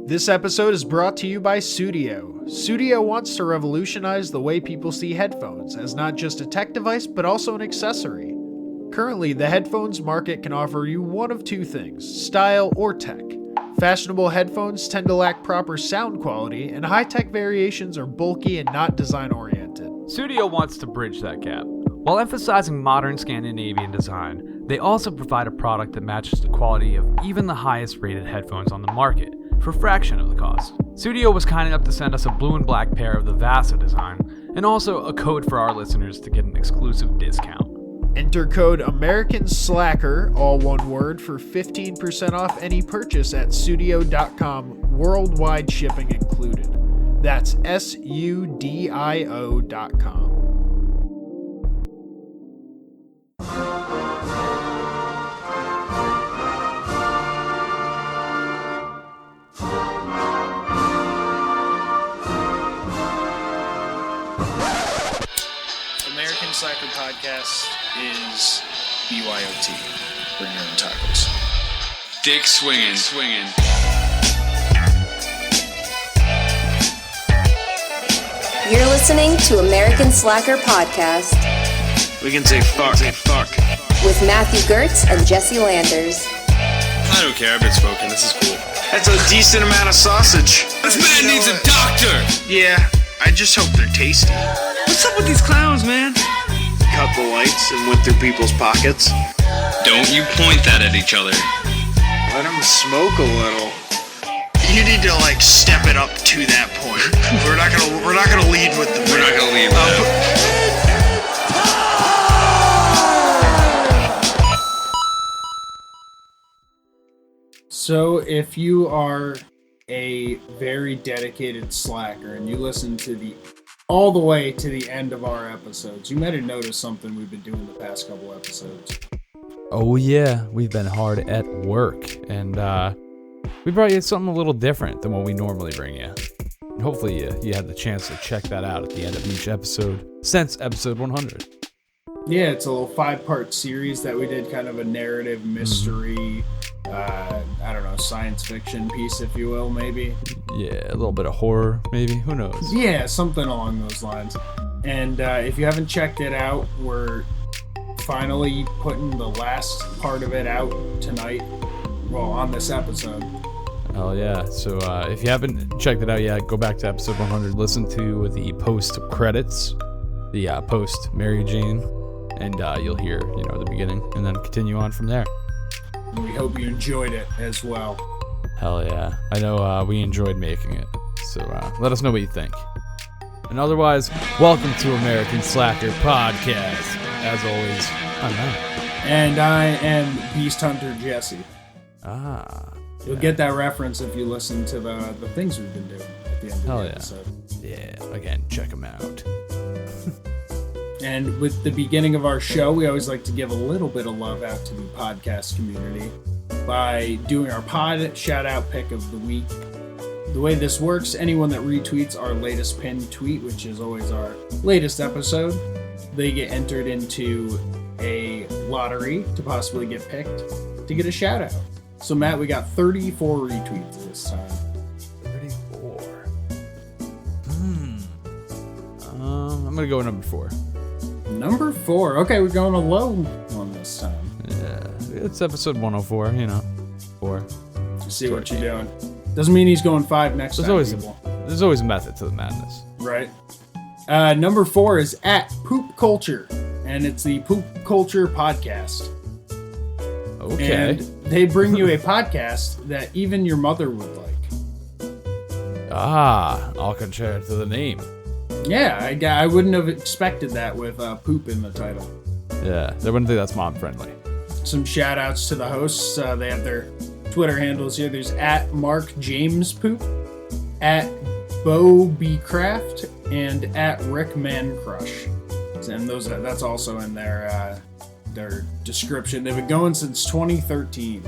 This episode is brought to you by Sudio. Sudio wants to revolutionize the way people see headphones as not just a tech device, but also an accessory. Currently, the headphones market can offer you one of two things, style or tech. Fashionable headphones tend to lack proper sound quality, and high-tech variations are bulky and not design-oriented. Sudio wants to bridge that gap. While emphasizing modern Scandinavian design, they also provide a product that matches the quality of even the highest rated headphones on the market for a fraction of the cost. Sudio was kind enough to send us a blue and black pair of the Vasa design, and also a code for our listeners to get an exclusive discount. Enter code AmericanSlacker, all one word, for 15% off any purchase at Sudio.com, worldwide shipping included. That's SUDIO.com. American Slacker Podcast is BYOT. Bring your own tacos. Dick swinging. You're listening to American Slacker Podcast. We can say fuck. With Matthew Gertz and Jesse Landers. I don't care, I've been smoking, this is cool. That's a decent amount of sausage. This man needs a doctor! Yeah, I just hope they're tasty. What's up with these clowns, man? Cut the lights and went through people's pockets. Don't you point that at each other. Let them smoke a little. You need to step it up to that point. We're not gonna lead with the. We're not gonna lead with that. So, if you are a very dedicated slacker and you listen to all the way to the end of our episodes, you might have noticed something we've been doing the past couple episodes. Oh yeah, we've been hard at work, and we brought you something a little different than what we normally bring you. And hopefully you had the chance to check that out at the end of each episode since episode 100. Yeah, it's a little 5-part series that we did, kind of a narrative mystery, science fiction piece, if you will, maybe. Yeah, a little bit of horror, maybe. Who knows? Yeah, something along those lines. And if you haven't checked it out, we're finally putting the last part of it out tonight. Well, on this episode. Oh yeah. So if you haven't checked it out yet, go back to episode 100. Listen to the post credits, the post Mary Jane, and you'll hear the beginning, and then continue on from there. We hope you enjoyed it as well. Hell yeah. I know we enjoyed making it. So let us know what you think. And otherwise, welcome to American Slacker Podcast. As always, I'm Matt. And I am Beast Hunter Jesse. You'll get that reference if you listen to the things we've been doing at the end of the episode. Yeah, again, check them out. And with the beginning of our show, we always like to give a little bit of love out to the podcast community by doing our pod shout-out pick of the week. The way this works, anyone that retweets our latest pinned tweet, which is always our latest episode, they get entered into a lottery to possibly get picked to get a shout-out. So, Matt, we got 34 retweets this time. 34. I'm going to go with number 4. Number 4. Okay, we're going a low one this time. Yeah, it's episode 104, 4. See what you're doing. Doesn't mean he's going 5 next time, There's always a method to the madness. Right. Number 4 is at Poop Culture, and it's the Poop Culture Podcast. Okay. And they bring you a podcast that even your mother would like. All contrary to the name. Yeah, I wouldn't have expected that with poop in the title. Yeah, they wouldn't think that's mom friendly. Some shout outs to the hosts. They have their Twitter handles here. There's at Mark James Poop, at Bo B Craft, and at Rick Man Crush. And that's also in their description. They've been going since 2013.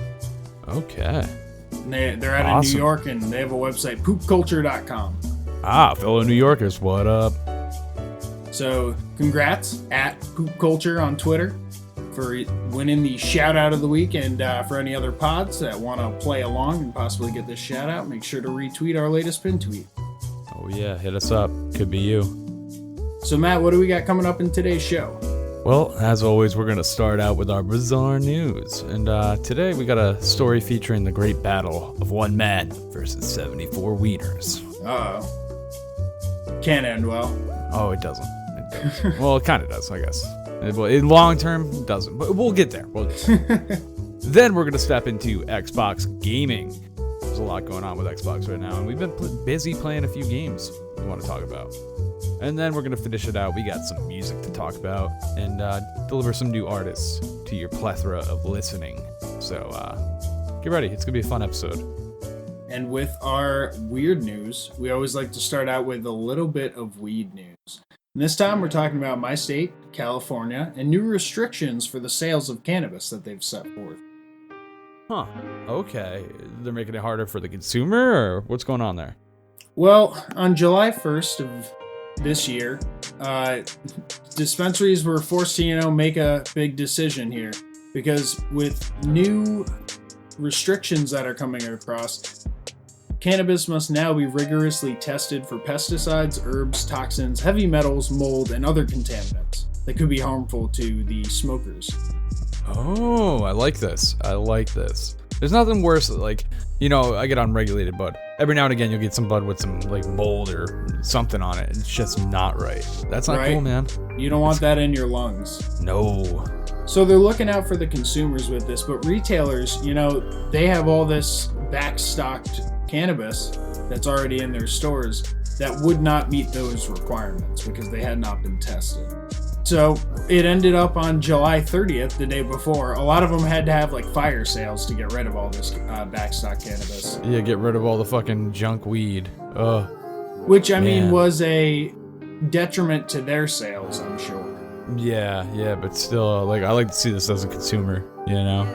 Okay. And they're out of New York, and they have a website, poopculture.com. Fellow New Yorkers, what up? So, congrats at Poop Culture on Twitter. for winning the shout out of the week. And for any other pods that want to play along and possibly get this shout out, make sure to retweet our latest pin tweet. Oh yeah, hit us up. Could be you. So Matt, what do we got coming up in today's show? Well, as always, we're going to start out with our bizarre news. And today we got a story featuring the great battle of one man versus 74 wieners. Uh-oh. Can't end well. Oh, it doesn't. It does. Well, it kind of does, I guess. In long term, it doesn't. But we'll get there. Then we're going to step into Xbox gaming. There's a lot going on with Xbox right now, and we've been busy playing a few games we want to talk about. And then we're going to finish it out. We got some music to talk about and deliver some new artists to your plethora of listening. So get ready. It's going to be a fun episode. And with our weird news, we always like to start out with a little bit of weed news. And this time we're talking about my state, California, and new restrictions for the sales of cannabis that they've set forth. Huh. Okay. They're making it harder for the consumer, or what's going on there? Well, on July 1st of this year, dispensaries were forced to, make a big decision here, because with new restrictions that are coming across, cannabis must now be rigorously tested for pesticides, herbs, toxins, heavy metals, mold, and other contaminants that could be harmful to the smokers. Oh, I like this. There's nothing worse, I get unregulated bud. Every now and again, you'll get some bud with some, mold or something on it. It's just not right. That's not cool, man. You don't want that in your lungs. No. So they're looking out for the consumers with this, but retailers, they have all this backstocked cannabis that's already in their stores that would not meet those requirements because they had not been tested. So it ended up on July 30th, the day before. A lot of them had to have fire sales to get rid of all this backstock cannabis. Yeah, get rid of all the fucking junk weed. Ugh. Which, I mean, was a detriment to their sales, I'm sure. Yeah, but still, I like to see this as a consumer,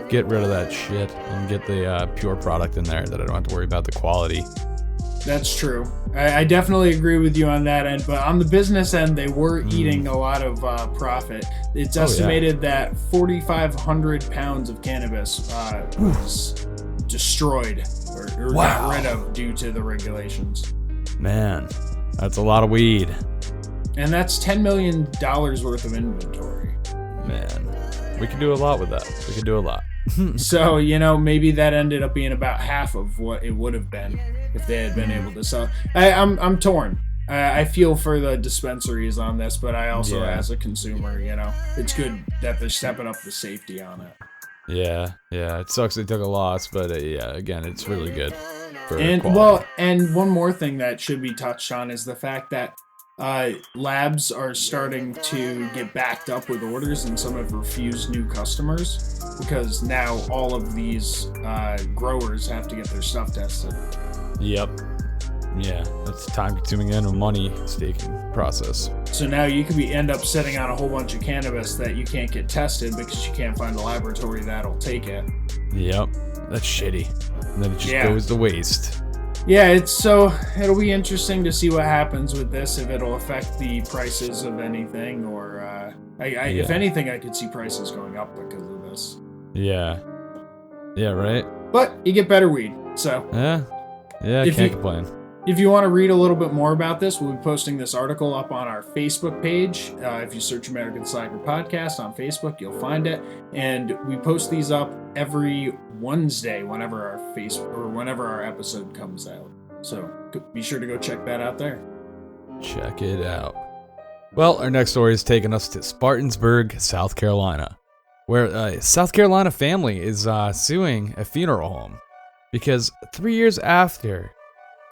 Get rid of that shit and get the pure product in there that I don't have to worry about the quality. That's true. I definitely agree with you on that end, but on the business end, they were eating a lot of profit. It's estimated that 4,500 pounds of cannabis was destroyed or got rid of due to the regulations. Man, that's a lot of weed. And that's $10 million worth of inventory. Man, we can do a lot with that. We can do a lot. So, maybe that ended up being about half of what it would have been if they had been able to sell. I'm torn. I feel for the dispensaries on this, but I also, as a consumer, it's good that they're stepping up the safety on it. Yeah, it sucks they took a loss, but again, it's really good for and quality. And one more thing that should be touched on is the fact that labs are starting to get backed up with orders, and some have refused new customers because now all of these growers have to get their stuff tested. Yep. Yeah, that's a time-consuming and a money-staking process. So now you could end up sitting on a whole bunch of cannabis that you can't get tested because you can't find a laboratory that'll take it. Yep, that's shitty. And then it just goes to waste. Yeah, it'll be interesting to see what happens with this, if it'll affect the prices of anything, or if anything, I could see prices going up because of this. Yeah, right? But you get better weed, so. Yeah, I can't complain. If you want to read a little bit more about this, we'll be posting this article up on our Facebook page. If you search American Slacker Podcast on Facebook, you'll find it. And we post these up every Wednesday whenever our episode comes out. So be sure to go check that out there. Check it out. Well, our next story is taking us to Spartansburg, South Carolina, where a South Carolina family is suing a funeral home because 3 years after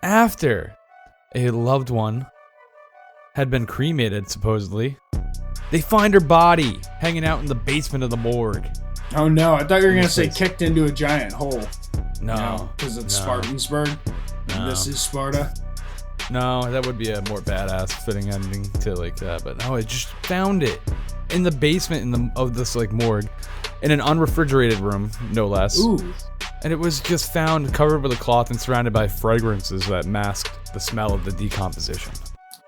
a loved one had been cremated, supposedly, they find her body hanging out in the basement of the morgue. Oh no, I thought you were going to say kicked into a giant hole. No. Because it's Spartansburg. No. This is Sparta. No, that would be a more badass fitting ending to that. But no, I just found it in the basement of this morgue, in an unrefrigerated room, no less. Ooh. And it was just found covered with a cloth and surrounded by fragrances that masked the smell of the decomposition.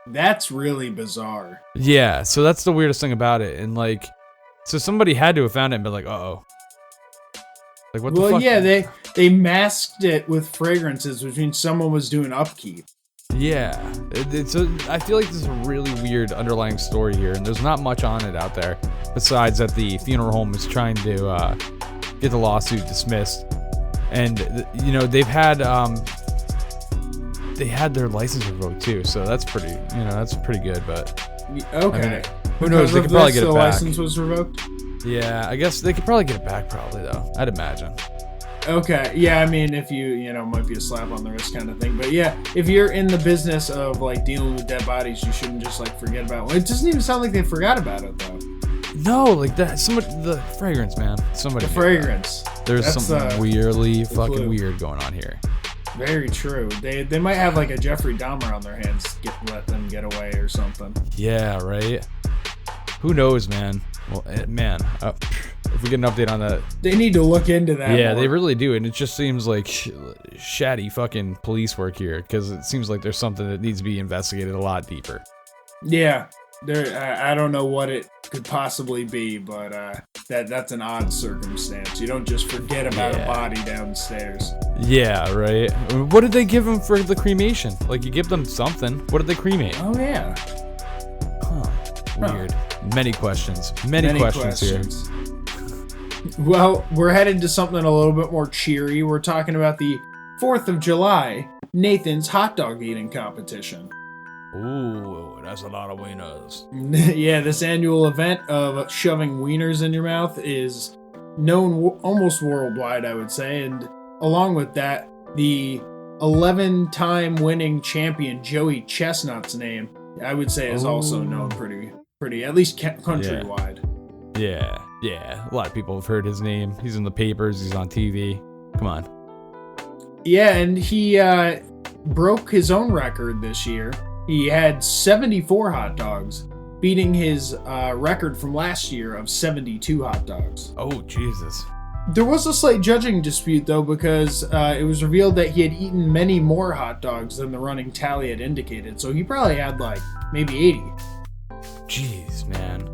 That's really bizarre. Yeah, so that's the weirdest thing about it. And So somebody had to have found it and been like, uh-oh. Like, what the fuck? Well, yeah, they masked it with fragrances, which means someone was doing upkeep. Yeah. I feel like there's a really weird underlying story here, and there's not much on it out there, besides that the funeral home is trying to get the lawsuit dismissed. And, you know, they had their license revoked, too, so that's pretty good, but... Okay. I mean, who knows? They could probably get it back. The license was revoked? Yeah, I guess they could probably get it back, probably, though. I'd imagine. Okay, yeah, I mean, if you might be a slap on the wrist kind of thing. But yeah, if you're in the business of, like, dealing with dead bodies, you shouldn't just, like, forget about it. It doesn't even sound like they forgot about it, though. No, like that. The fragrance, man. The fragrance. There's That's, something weirdly fucking weird going on here. Very true. They might have like a Jeffrey Dahmer on their hands. Let them get away or something. Yeah, right. Who knows, man? Well, man, if we get an update on that, they need to look into that. Yeah, more. they really do, and it just seems like shoddy fucking police work here, because it seems like there's something that needs to be investigated a lot deeper. Yeah, I don't know what it could possibly be, but that's an odd circumstance. You don't just forget about a body downstairs. Yeah, right. What did they give them for the cremation? Like, you give them something. What did they cremate? Oh yeah. Huh. Weird. Many questions. Many questions here. Well, we're headed to something a little bit more cheery. We're talking about the 4th of July, Nathan's hot dog eating competition. Ooh, that's a lot of wieners. Yeah, this annual event of shoving wieners in your mouth is known almost worldwide, I would say. And along with that, the 11-time winning champion Joey Chestnut's name, I would say, is also known pretty, at least countrywide. Yeah. A lot of people have heard his name. He's in the papers. He's on TV. Come on. Yeah, and he broke his own record this year. He had 74 hot dogs, beating his record from last year of 72 hot dogs. Oh, Jesus. There was a slight judging dispute, though, because it was revealed that he had eaten many more hot dogs than the running tally had indicated. So he probably had, like, maybe 80. Jeez, man.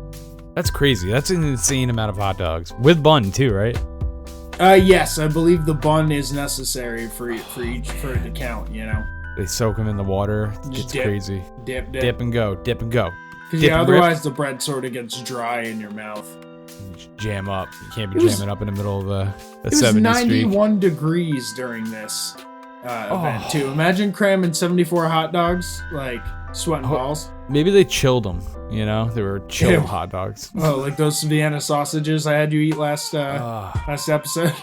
That's crazy. That's an insane amount of hot dogs. With bun, too, right? Yes, I believe the bun is necessary for it to count, you know? They soak them in the water. It's crazy. Dip. Dip and go. Because, yeah, otherwise the bread sort of gets dry in your mouth. You jam up. You can't be jamming up in the middle of the 70 streak. It was 91 degrees during this event, too. Imagine cramming 74 hot dogs, like, sweating balls. Maybe they chilled them, you know? They were chilled hot dogs. Oh, like those Vienna sausages I had you eat last episode?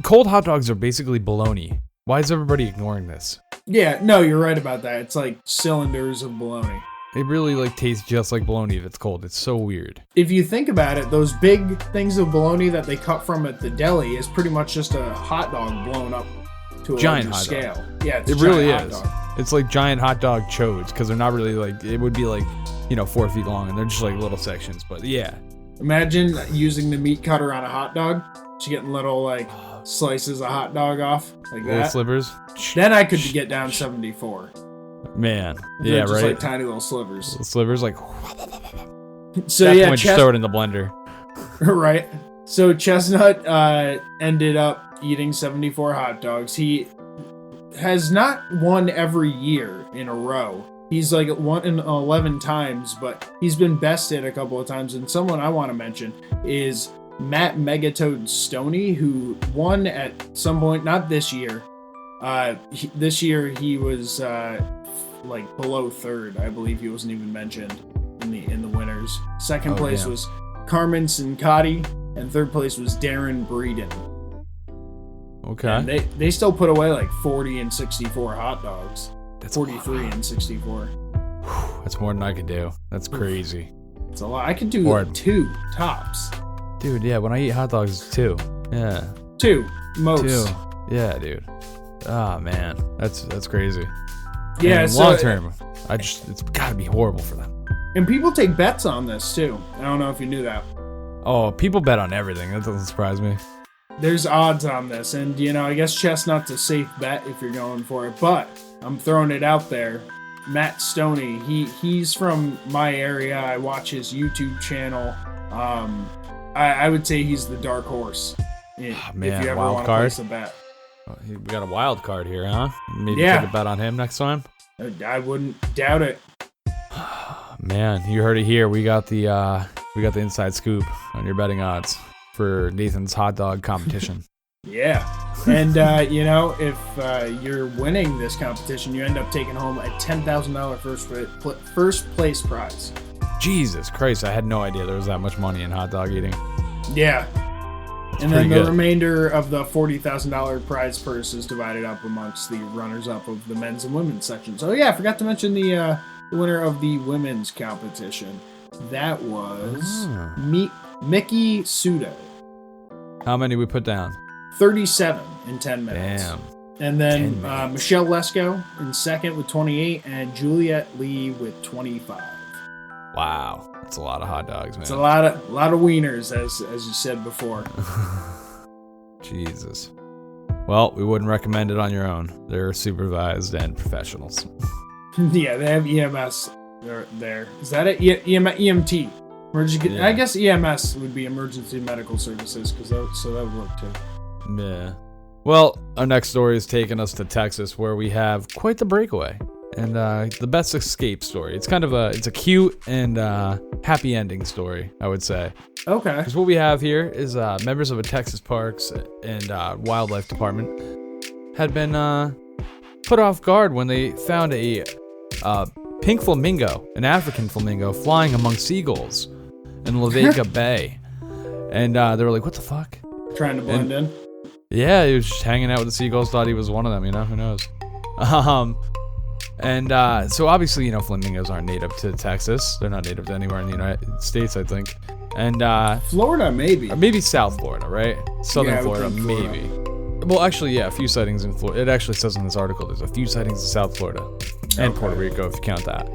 Cold hot dogs are basically bologna. Why is everybody ignoring this? Yeah, no, you're right about that. It's like cylinders of bologna. It really like tastes just like bologna if it's cold. It's so weird. If you think about it, those big things of bologna that they cut from at the deli is pretty much just a hot dog blown up to a giant larger scale. Dog. Yeah, it really is. It's like giant hot dog chodes, because they're not really like, it would be like, 4 feet long, and they're just like little sections. But yeah. Imagine using the meat cutter on a hot dog. Just getting little like slices of hot dog off like little that. Slivers. Then I could get down 74. Man, yeah, just right. Like tiny little slivers. Little slivers, like. So yeah, just throw it in the blender. Right. So Chestnut ended up eating 74 hot dogs. He has not won every year in a row. He's like won 11 times, but he's been bested a couple of times. And someone I want to mention is Matt Megatoad Stoney, who won at some point, not this year. This year he was like below third. I believe he wasn't even mentioned in the winners. Second place was Carmen Sincotti, and third place was Darren Breeden. Okay. And they still put away like 40 and 64 hot dogs. That's 43 and 64. That's more than I could do. That's crazy. It's a lot. I could do like 2 tops. Dude, yeah, when I eat hot dogs, it's 2. Yeah. 2, most. 2. Yeah, dude. Oh, man. That's crazy. Yeah, and long term, it's gotta be horrible for them. And people take bets on this too. I don't know if you knew that. Oh, people bet on everything. That doesn't surprise me. There's odds on this, and I guess Chestnut's a safe bet if you're going for it, but I'm throwing it out there. Matt Stoney, he's from my area. I watch his YouTube channel. I would say he's the dark horse. If you ever wild want to card. place a bet. We got a wild card here, huh? Maybe Yeah. take a bet on him next time. I wouldn't doubt it. Man, you heard it here. We got the inside scoop on your betting odds for Nathan's hot dog competition. Yeah. And, if you're winning this competition, you end up taking home a $10,000 first place prize. Jesus Christ, I had no idea there was that much money in hot dog eating. Yeah. That's and then the good. remainder of the $40,000 prize purse is divided up amongst the runners-up of the men's and women's section. So, yeah, I forgot to mention the winner of the women's competition. That was Mickey Sudo. How many we put down? 37 in 10 minutes. Damn. And then 10 minutes. Michelle Lesko in second with 28 and Juliet Lee with 25. Wow, that's a lot of hot dogs, man. It's a lot of wieners, as you said before. Jesus. Well, we wouldn't recommend it on your own. They're supervised and professionals. Yeah, they have EMS there. Is that it? EMT. I guess EMS would be emergency medical services, so that would work too. Yeah. Well, our next story is taking us to Texas, where we have quite the breakaway and the best escape story. It's kind of a cute and happy ending story, I would say. Okay. Because what we have here is members of a Texas Parks and Wildlife Department had been put off guard when they found a pink flamingo, an African flamingo, flying among seagulls in La Vega Bay. And they were like, what the fuck? Trying to blend in? Yeah, he was just hanging out with the seagulls, thought he was one of them, who knows? So obviously, flamingos aren't native to Texas. They're not native to anywhere in the United States, I think. And Florida, maybe. Or maybe South Florida, right? Southern Florida, maybe. Well, actually, yeah, a few sightings in Florida. It actually says in this article there's a few sightings in South Florida and Puerto Rico, if you count that.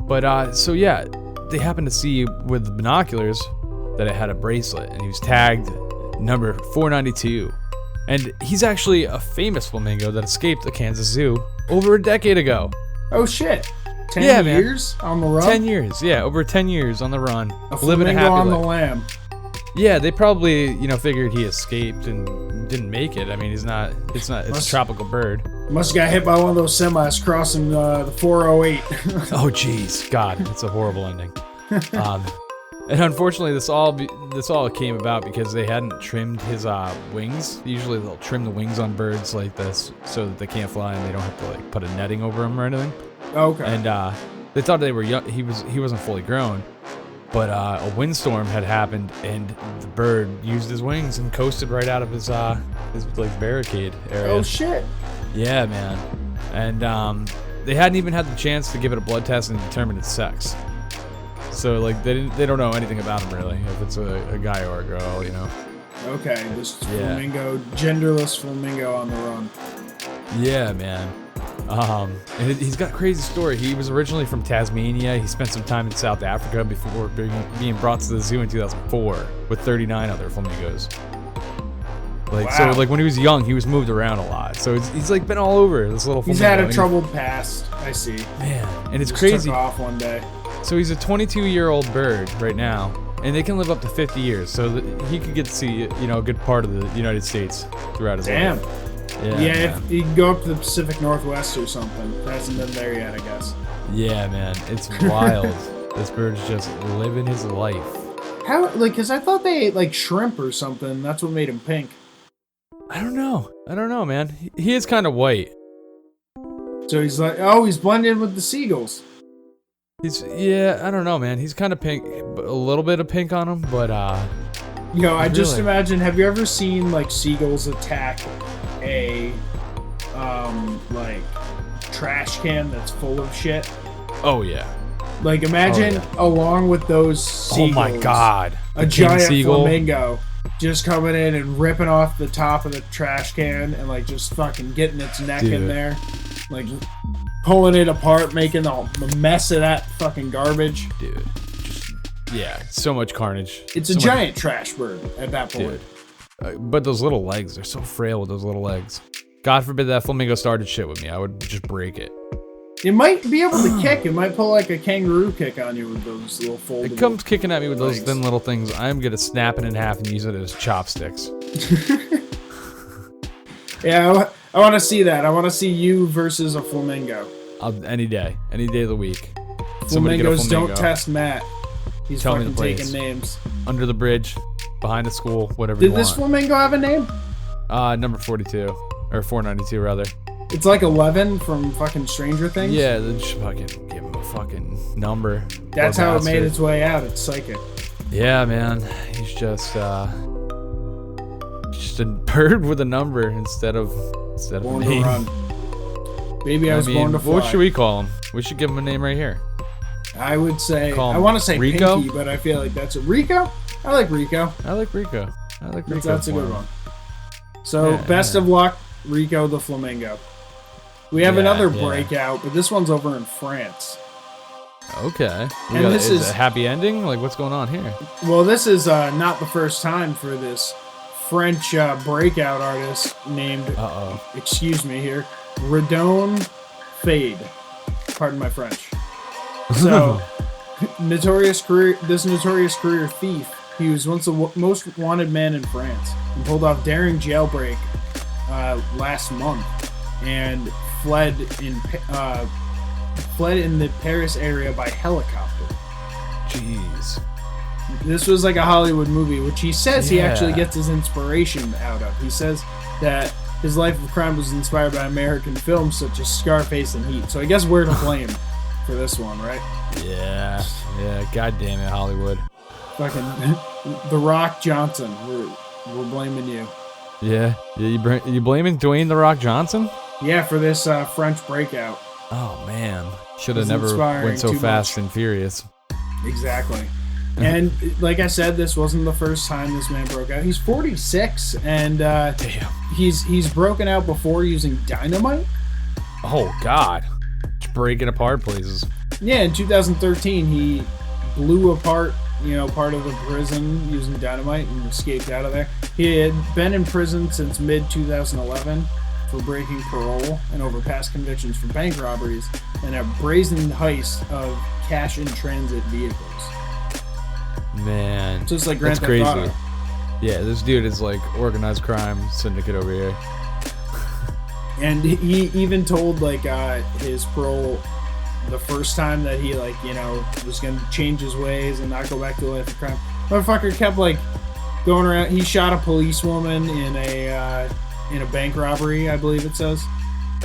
But, so yeah, they happened to see with binoculars that it had a bracelet, and he was tagged number 492. And he's actually a famous flamingo that escaped the Kansas Zoo over a decade ago. Oh, shit. 10 years on the run? 10 years, yeah, over 10 years on the run. A living a flamingo happy on life. the lamb. Yeah, they probably, figured he escaped and didn't make it. I mean, it's a tropical bird. Must have got hit by one of those semis crossing the 408. Oh, jeez. God, it's a horrible ending. And unfortunately, this all came about because they hadn't trimmed his wings. Usually they'll trim the wings on birds like this so that they can't fly and they don't have to put a netting over them or anything. Okay. And they thought they were young. He wasn't fully grown, but a windstorm had happened and the bird used his wings and coasted right out of his barricade area. Oh shit. Yeah, man. And they hadn't even had the chance to give it a blood test and determine its sex. So they don't know anything about him really, if it's a guy or a girl, Okay, this flamingo, genderless flamingo on the run. Yeah, man. And he's got a crazy story. He was originally from Tasmania. He spent some time in South Africa before being brought to the zoo in 2004 with 39 other flamingos. So when he was young, he was moved around a lot. So he's been all over this little flamingo. He's had a troubled past. I see. Man, and it's Just crazy. Took off one day. So he's a 22-year-old bird right now, and they can live up to 50 years. So he could get to see, a good part of the United States throughout his life. Yeah, if you can go up to the Pacific Northwest or something. Hasn't been there yet, I guess. Yeah, man, it's wild. This bird's just living his life. How, because I thought they ate shrimp or something. That's what made him pink. I don't know, man. He is kind of white. So he's blended in with the seagulls. I don't know, man. He's kind of pink, a little bit of pink on him, but I just imagine. Have you ever seen seagulls attack a trash can that's full of shit? Oh yeah. Imagine along with those seagulls. Oh my god. A giant flamingo just coming in and ripping off the top of the trash can and just fucking getting its neck in there, pulling it apart, making a mess of that fucking garbage. Dude, so much carnage. It's a giant trash bird at that point. But those little legs, they're so frail with those little legs. God forbid that flamingo started shit with me. I would just break it. It might be able to kick. It might pull like a kangaroo kick on you with those little foldable. It comes kicking at me with legs. those thin little things. I'm going to snap it in half and use it as chopsticks. Yeah, I want to see that. I want to see you versus a flamingo. Any day of the week. Flamingos don't test Matt. He's Tell me fucking the place. taking names. Under the bridge, behind a school, whatever you Did want. this flamingo have a name? Number 42. Or 492, rather. It's like 11 from fucking Stranger Things? Yeah, they just fucking give him a fucking number. That's Poor how it made bastard. its way out. It's psychic. Yeah, man. He's just a bird with a number instead of a Born to name. run. Baby, I was born to fly. What should we call him? We should give him a name right here. I would say, Call him I want to say Rico? Pinky, but I feel like that's a Rico? I like Rico. I like Rico. That's a good one. So, Yeah, best of luck, Rico the Flamingo. We have another breakout, but this one's over in France. Okay. And this is is- a happy ending? Like, what's going on here? Well, this is not the first time for this French breakout artist named, excuse me here, Redon Fade. Pardon my French. So, this notorious career thief, he was once the most wanted man in France and pulled off daring jailbreak last month and fled in the Paris area by helicopter. Jeez. This was like a Hollywood movie, which he says he actually Yeah. gets his inspiration out of. He says that his life of crime was inspired by American films such as Scarface and Heat. So I guess we're to blame for this one, right? Yeah. God damn it, Hollywood. Fucking The Rock Johnson. We're blaming you. Yeah. You blaming Dwayne The Rock Johnson? Yeah, for this French breakout. Oh man, should have He's never inspiring went so too fast much. and furious. Exactly. And like I said, this wasn't the first time this man broke out. He's 46, and Damn. he's broken out before using dynamite. Oh God, just breaking apart places. Yeah, in 2013, he blew apart, part of the prison using dynamite and escaped out of there. He had been in prison since mid-2011 for breaking parole and over past convictions for bank robberies and a brazen heist of cash-in-transit vehicles. Man, So it's like Grand that's Theft crazy. Auto. Yeah, this dude is like organized crime syndicate over here. And he even told his parole the first time that he was gonna change his ways and not go back to the life of crime. Motherfucker kept going around. He shot a policewoman in a bank robbery, I believe it says.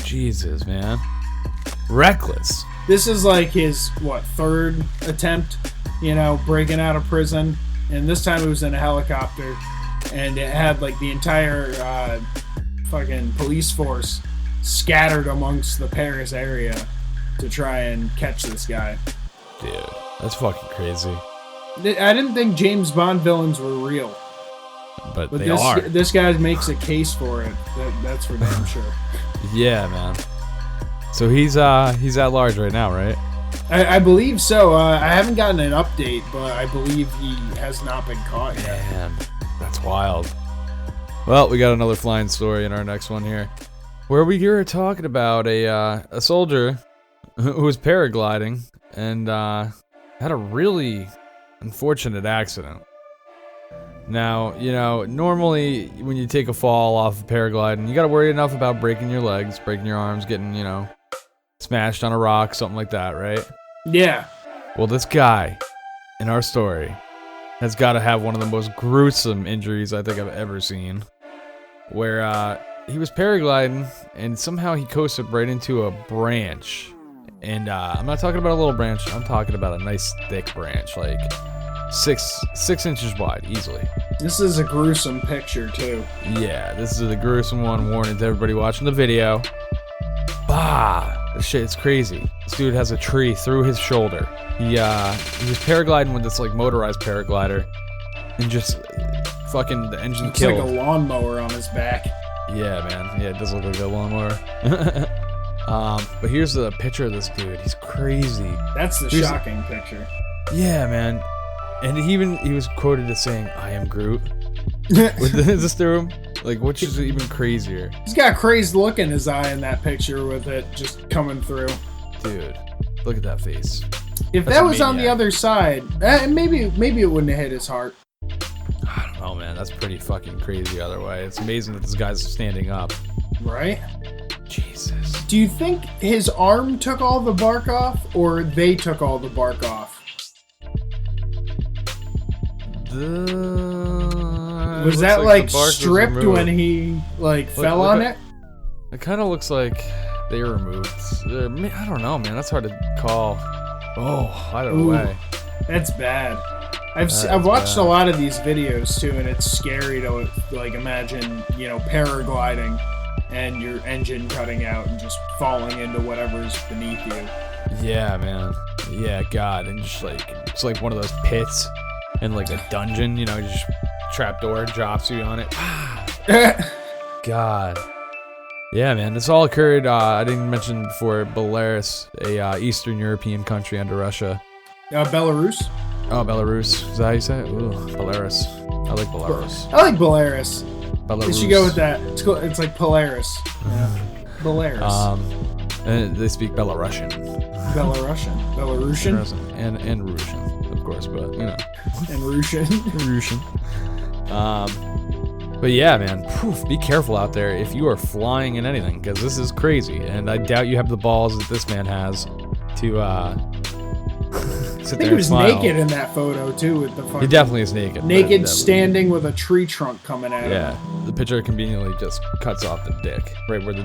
Jesus, man, reckless. This is like his third attempt, breaking out of prison, and this time it was in a helicopter, and it had the entire fucking police force scattered amongst the Paris area to try and catch this guy. Dude, that's fucking crazy. I didn't think James Bond villains were real, But but they are. this guy makes a case for it. That's for damn sure. Yeah, man. So he's at large right now, right? I believe so. I haven't gotten an update, but I believe he has not been caught yet. Man, that's wild. Well, we got another flying story in our next one here, where we are talking about a soldier who was paragliding and had a really unfortunate accident. Now, normally when you take a fall off of paragliding, you got to worry enough about breaking your legs, breaking your arms, getting, smashed on a rock, something like that, right? Yeah. Well, this guy in our story has got to have one of the most gruesome injuries I think I've ever seen, where he was paragliding and somehow he coasted right into a branch. And I'm not talking about a little branch, I'm talking about a nice thick branch, like 6 inches wide, easily. This is a gruesome picture, too. Yeah, this is the gruesome one. Warning to everybody watching the video. This shit is crazy. This dude has a tree through his shoulder. He was paragliding with this motorized paraglider, and just fucking the engine Looks killed. like a lawnmower on his back. Yeah, man. Yeah, it does look like a lawnmower. But here's the picture of this dude. He's crazy. That's the shocking picture. Yeah, man. And he was quoted as saying, "I am Groot." With this through him, which is even crazier. He's got a crazed look in his eye in that picture with it just coming through. Dude, look at that face. If That's that a was on the maniac. other side, maybe it wouldn't have hit his heart. I don't know, man. That's pretty fucking crazy other way. It's amazing that this guy's standing up. Right? Jesus. Do you think his arm took all the bark off, or they took all the bark off? Was that like stripped when he like fell on it? It kind of looks like they removed. I don't know, man. That's hard to call. Oh, either way. That's bad. I've watched a lot of these videos too, and it's scary to like imagine, paragliding and your engine cutting out and just falling into whatever's beneath you. Yeah, man. Yeah, God, and just like it's like one of those pits in like a dungeon, just trapdoor drops you on it. God. Yeah, man. This all occurred. I didn't mention before. Belarus, a Eastern European country under Russia. Belarus. Oh, Belarus. Is that how you say it? Ooh, Belarus. I like Belarus. I like Belarus. Belarus. You should go with that. It's like Polaris. Yeah. Belarus. And they speak Belarusian. Belarusian. And Russian, of course, but And Russian. Russian. But yeah, man, be careful out there if you are flying in anything, because this is crazy, and I doubt you have the balls that this man has to sit I think there he was and smile. naked in that photo too, with the fucking He definitely is naked. naked standing with a tree trunk coming at him. Yeah, the picture conveniently just cuts off the dick, right where the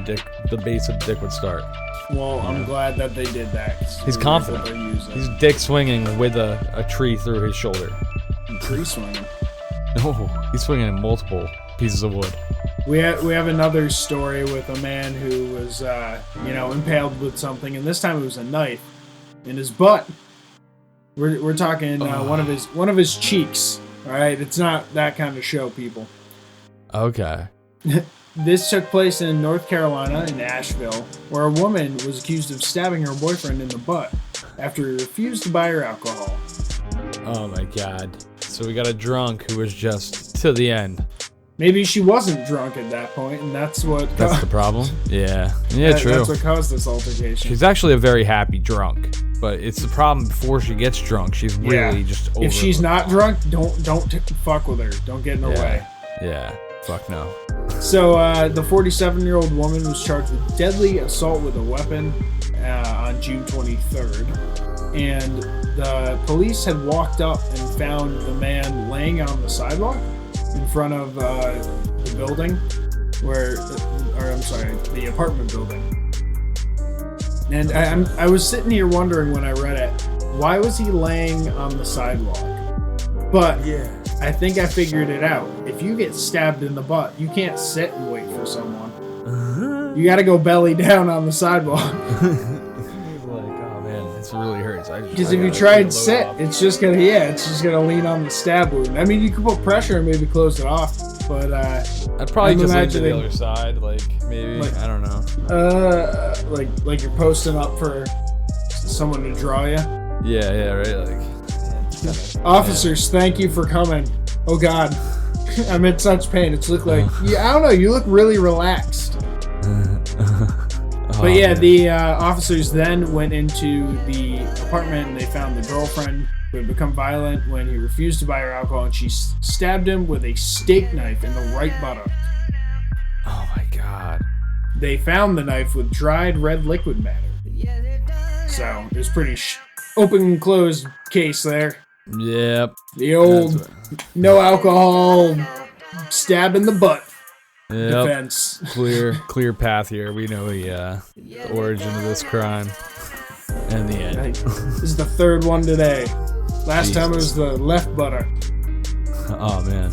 base of the dick would start. Well, I'm glad that they did that. He's confident. He's dick swinging with a tree through his shoulder. Tree swinging. No, he's swinging in multiple pieces of wood. We have another story with a man who was, impaled with something, and this time it was a knife in his butt. We're talking one of his cheeks. All right, it's not that kind of show, people. Okay. This took place in North Carolina, in Asheville, where a woman was accused of stabbing her boyfriend in the butt after he refused to buy her alcohol. Oh my God. So we got a drunk who was just to the end. Maybe she wasn't drunk at that point, and that's the problem. Yeah, true. That's what caused this altercation. She's actually a very happy drunk, but it's the problem before she gets drunk. She's really just over. If she's not drunk, don't fuck with her. Don't get in her way. Yeah, fuck no. So the 47-year-old woman was charged with deadly assault with a weapon on June 23rd, and the police had walked up and found the man laying on the sidewalk in front of the building, the apartment building. And I was sitting here wondering when I read it, why was he laying on the sidewalk? But I think I figured it out. If you get stabbed in the butt, you can't sit and wait for someone. You got to go belly down on the sidewalk. It really hurts. Because if you try and sit, it's just gonna lean on the stab wound. I mean, you could put pressure and maybe close it off, but I'd probably just lean to the other side, I don't know. Like you're posting up for someone to draw you. Yeah, right. Officers, thank you for coming. Oh God, I'm in such pain. It's look like I don't know. You look really relaxed. But yeah, the officers then went into the apartment and they found the girlfriend who had become violent when he refused to buy her alcohol, and she stabbed him with a steak knife in the right buttock. Oh my God. They found the knife with dried red liquid matter. So it was pretty open and closed case there. Yep. The old no alcohol stab in the butt. Yep. Defense. Clear path here. We know the origin of this crime and the end. This is the third one today. Last time it was the left buttock. Oh man,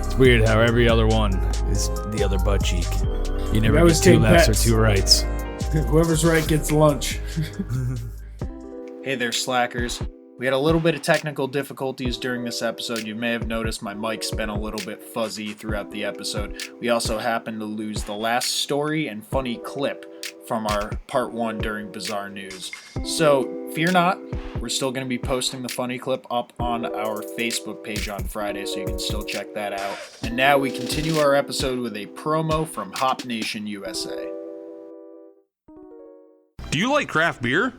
it's weird how every other one is the other butt cheek. You never get two lefts or two rights. Whoever's right gets lunch. Hey there, slackers. We had a little bit of technical difficulties during this episode. You may have noticed my mic's been a little bit fuzzy throughout the episode. We also happened to lose the last story and funny clip from our part 1 during Bizarre News. So, fear not, we're still going to be posting the funny clip up on our Facebook page on Friday, so you can still check that out. And now we continue our episode with a promo from Hop Nation USA. Do you like craft beer?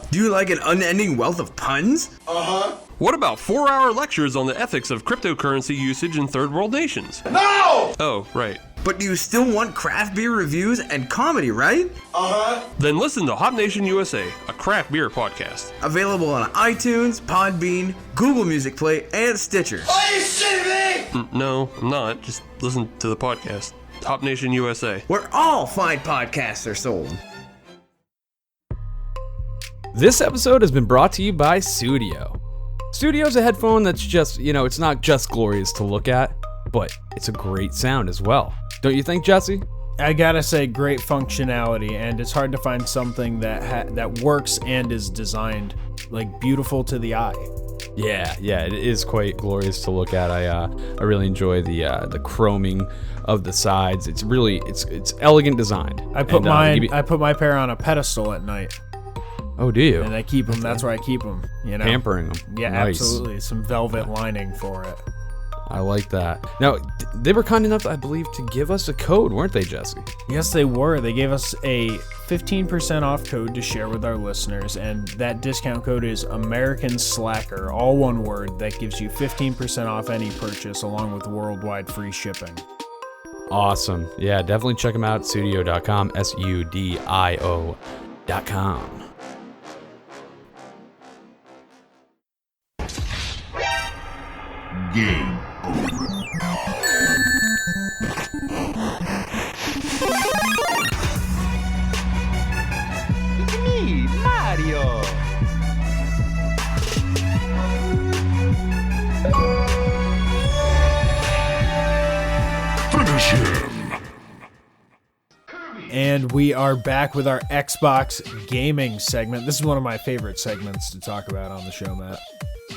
Do you like an unending wealth of puns? What about 4-hour lectures on the ethics of cryptocurrency usage in third world nations? No! Oh, right. But do you still want craft beer reviews and comedy, right? Then listen to Hop Nation USA, a craft beer podcast. Available on iTunes, Podbean, Google Music Play, and Stitcher. Are you shitting me? No, I'm not. Just listen to the podcast. Hop Nation USA. Where all fine podcasts are sold. This episode has been brought to you by Studio. Studio's a headphone that's just, it's not just glorious to look at, but it's a great sound as well. Don't you think, Jesse? I gotta say, great functionality, and it's hard to find something that works and is designed like beautiful to the eye. Yeah, it is quite glorious to look at. I really enjoy the chroming of the sides. It's really it's elegant designed. I put my pair on a pedestal at night. Oh, do you? And I keep them. That's where I keep them. Pampering them. Yeah, Nice. Absolutely. Some velvet lining for it. I like that. Now, they were kind enough, I believe, to give us a code, weren't they, Jesse? Yes, they were. They gave us a 15% off code to share with our listeners, and that discount code is American Slacker, all one word. That gives you 15% off any purchase, along with worldwide free shipping. Awesome. Yeah, definitely check them out at studio.com, SUDIO.com. Game over. It's me, Mario. Finish him. And we are back with our Xbox gaming segment. This is one of my favorite segments to talk about on the show, Matt.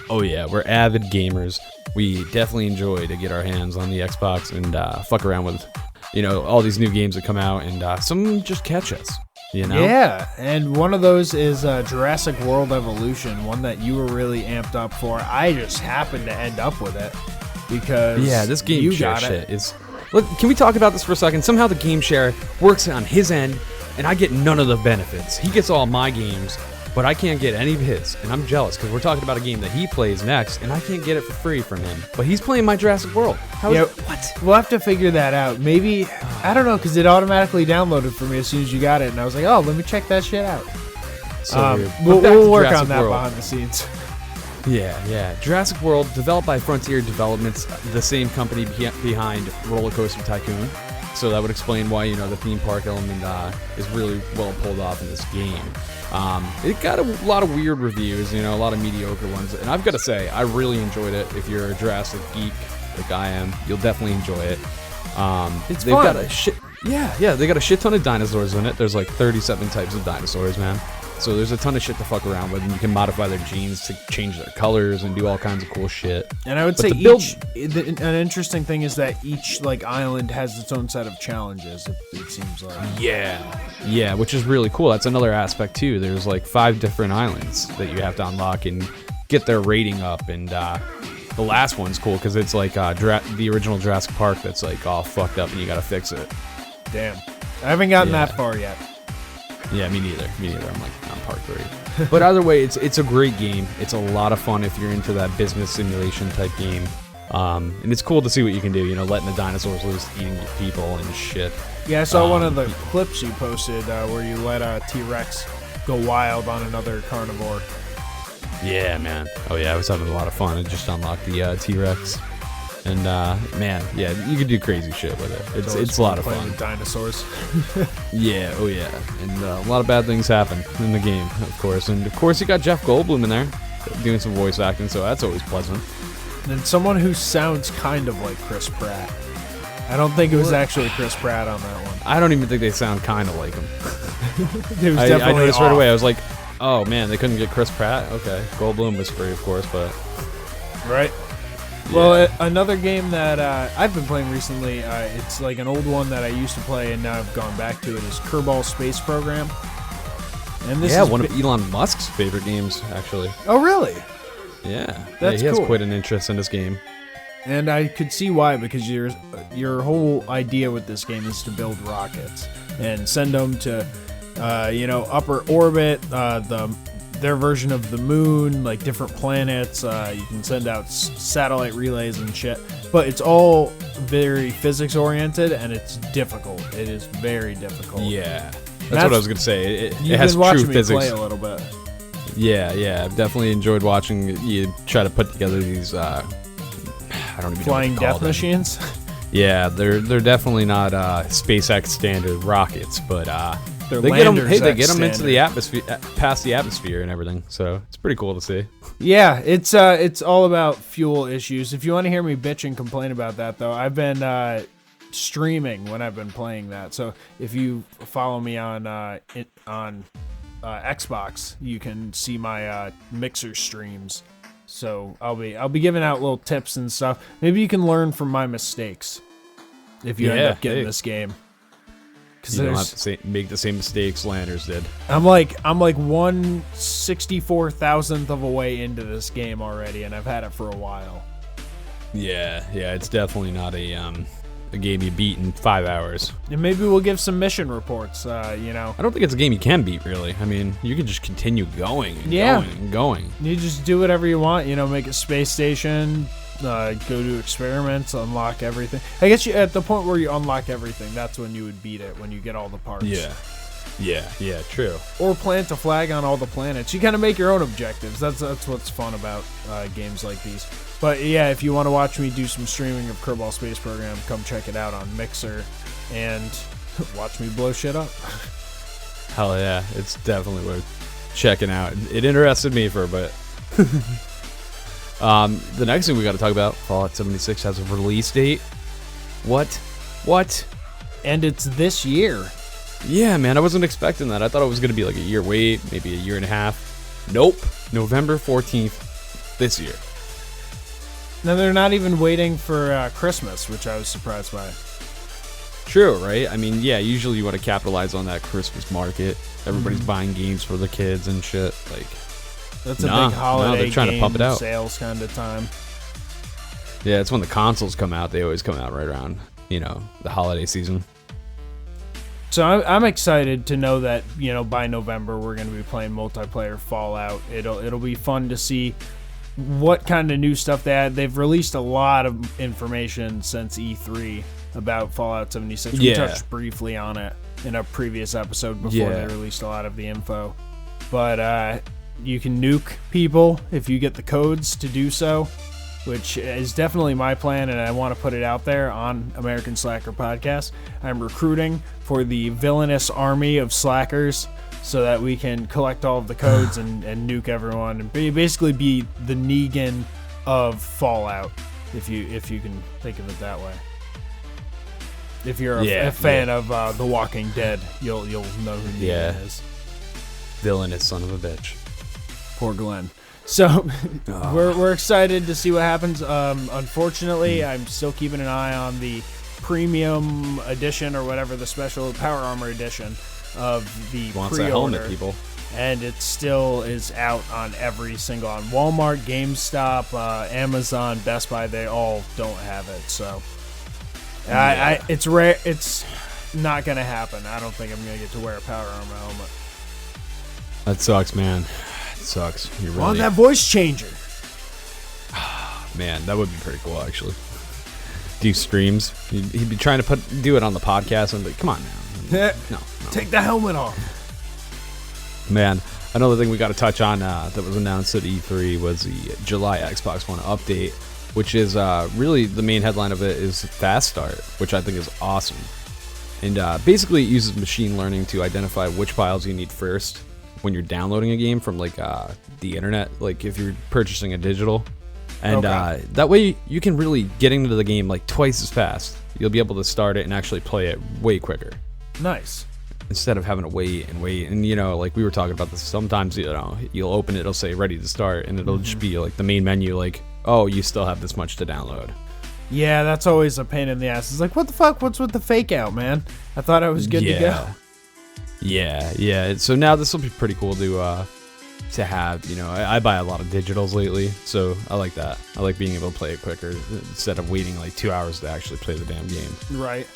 Oh yeah, we're avid gamers. We definitely enjoy to get our hands on the Xbox and fuck around with, all these new games that come out, and some just catch us, Yeah, and one of those is Jurassic World Evolution, one that you were really amped up for. I just happened to end up with it because this game you share got shit it. is. Look, can we talk about this for a second? Somehow the game share works on his end, and I get none of the benefits. He gets all my games, but I can't get any of his, and I'm jealous because we're talking about a game that he plays next, and I can't get it for free from him. But he's playing my Jurassic World. What? We'll have to figure that out. Maybe, I don't know, because it automatically downloaded for me as soon as you got it, and I was like, oh, let me check that shit out. So weird. We'll work Jurassic on that World. behind the scenes. Yeah. Jurassic World, developed by Frontier Developments, the same company behind Roller Coaster Tycoon. So that would explain why, the theme park element is really well pulled off in this game. It got a lot of weird reviews, a lot of mediocre ones. And I've got to say, I really enjoyed it. If you're a Jurassic geek like I am, you'll definitely enjoy it. It's they've fun. got a shit. Yeah, they got a shit ton of dinosaurs in it. There's like 37 types of dinosaurs, man. So there's a ton of shit to fuck around with, and you can modify their genes to change their colors and do all kinds of cool shit. And I would say an interesting thing is that each island has its own set of challenges. It seems like. Yeah, which is really cool. That's another aspect too. There's like 5 different islands that you have to unlock and get their rating up. And the last one's cool because it's like the original Jurassic Park that's like all fucked up and you gotta fix it. Damn, I haven't gotten that far yet. Yeah, me neither. I'm like on part 3. But either way, it's a great game. It's a lot of fun if you're into that business simulation type game. And it's cool to see what you can do, letting the dinosaurs loose, eating people and shit. Yeah, I saw one of the clips you posted where you let a T-Rex go wild on another carnivore. Yeah, man. Oh yeah, I was having a lot of fun. I just unlocked the T-Rex. And man, yeah, you can do crazy shit with it. It's a lot of playing fun. With dinosaurs. Yeah, and a lot of bad things happen in the game, of course. And of course, you got Jeff Goldblum in there doing some voice acting, so that's always pleasant. And someone who sounds kind of like Chris Pratt. I don't think it was actually Chris Pratt on that one. I don't even think they sound kind of like him. It was definitely I noticed off. right away. I was like, oh man, they couldn't get Chris Pratt. Okay, Goldblum was free, of course, but right. Well, another game that I've been playing recently, it's like an old one that I used to play and now I've gone back to it, is Kerbal Space Program. And this is one of Elon Musk's favorite games, actually. Oh, really? Yeah. That's he has cool. quite an interest in this game. And I could see why, because your whole idea with this game is to build rockets and send them to upper orbit, their version of the moon, like different planets. You can send out satellite relays and shit, but it's all very physics oriented and it's difficult. It is very difficult. Yeah, that's what I was gonna say. It has been watching true me physics. play a little bit. Yeah, I've definitely enjoyed watching you try to put together these. I don't even Flying know what to call death them. machines. Yeah, they're definitely not SpaceX standard rockets, but They're they get them. landers Hey, they at get them into standard. the atmosphere, past the atmosphere and everything. So it's pretty cool to see. Yeah, it's all about fuel issues. If you want to hear me bitch and complain about that, though, I've been streaming when I've been playing that. So if you follow me on Xbox, you can see my Mixer streams. So I'll be giving out little tips and stuff. Maybe you can learn from my mistakes if you end up getting this game. You don't have to make the same mistakes Landers did. I'm like 1/64,000th of a way into this game already, and I've had it for a while. Yeah, it's definitely not a game you beat in 5 hours. And maybe we'll give some mission reports. I don't think it's a game you can beat, really. I mean, you can just continue going and going and going. You just do whatever you want. Make a space station, go do experiments, unlock everything. I guess at the point where you unlock everything, that's when you would beat it, when you get all the parts. Yeah, true. Or plant a flag on all the planets. You kind of make your own objectives. That's what's fun about games like these. But yeah, if you want to watch me do some streaming of Kerbal Space Program, come check it out on Mixer and watch me blow shit up. Hell yeah, it's definitely worth checking out. It interested me for a bit. The next thing we got to talk about, Fallout 76 has a release date. What? And it's this year. Yeah, man, I wasn't expecting that. I thought it was going to be like a year wait, maybe a year and a half. Nope. November 14th this year. Now they're not even waiting for Christmas, which I was surprised by. True, right? I mean, yeah, usually you want to capitalize on that Christmas market. Everybody's buying games for the kids and shit. Like, that's a big holiday they're trying game to pump it out. Sales kind of time. Yeah, it's when the consoles come out. They always come out right around, the holiday season. So I'm excited to know that, by November we're going to be playing multiplayer Fallout. It'll be fun to see what kind of new stuff they had. They've released a lot of information since E3 about Fallout 76. We touched briefly on it in a previous episode before they released a lot of the info. But you can nuke people if you get the codes to do so, which is definitely my plan, and I want to put it out there on American Slacker Podcast. I'm recruiting for the villainous army of slackers so that we can collect all of the codes and nuke everyone and basically be the Negan of Fallout, if you can think of it that way. If you're a fan of The Walking Dead, you'll know who Negan is. Villainous son of a bitch. Poor Glenn. So we're excited to see what happens. Unfortunately, I'm still keeping an eye on the premium edition or whatever, the special Power Armor edition of the Wants that pre-order. helmet, people. And it still is out on every single, on Walmart, GameStop, Amazon, Best Buy. They all don't have it. So it's rare. It's not gonna happen. I don't think I'm gonna get to wear a Power Armor helmet. That sucks, man. It sucks. You really... On that voice changer. Man, that would be pretty cool, actually. Do streams. He'd be trying to do it on the podcast. And like, come on now. No. Take the helmet off. Man, another thing we got to touch on that was announced at E3 was the July Xbox One update, which is really the main headline of it is Fast Start, which I think is awesome. And basically it uses machine learning to identify which files you need first when you're downloading a game from like the internet, like if you're purchasing a digital. And that way you can really get into the game like twice as fast. You'll be able to start it and actually play it way quicker. Nice. Instead of having to wait. And, like we were talking about this, sometimes, you'll open it, it'll say ready to start, and it'll just be like the main menu, like, oh, you still have this much to download. Yeah, that's always a pain in the ass. It's like, what the fuck? What's with the fake out, man? I thought I was good to go. Yeah. So now this will be pretty cool to have, I buy a lot of digitals lately, so I like that. I like being able to play it quicker instead of waiting like 2 hours to actually play the damn game. Right.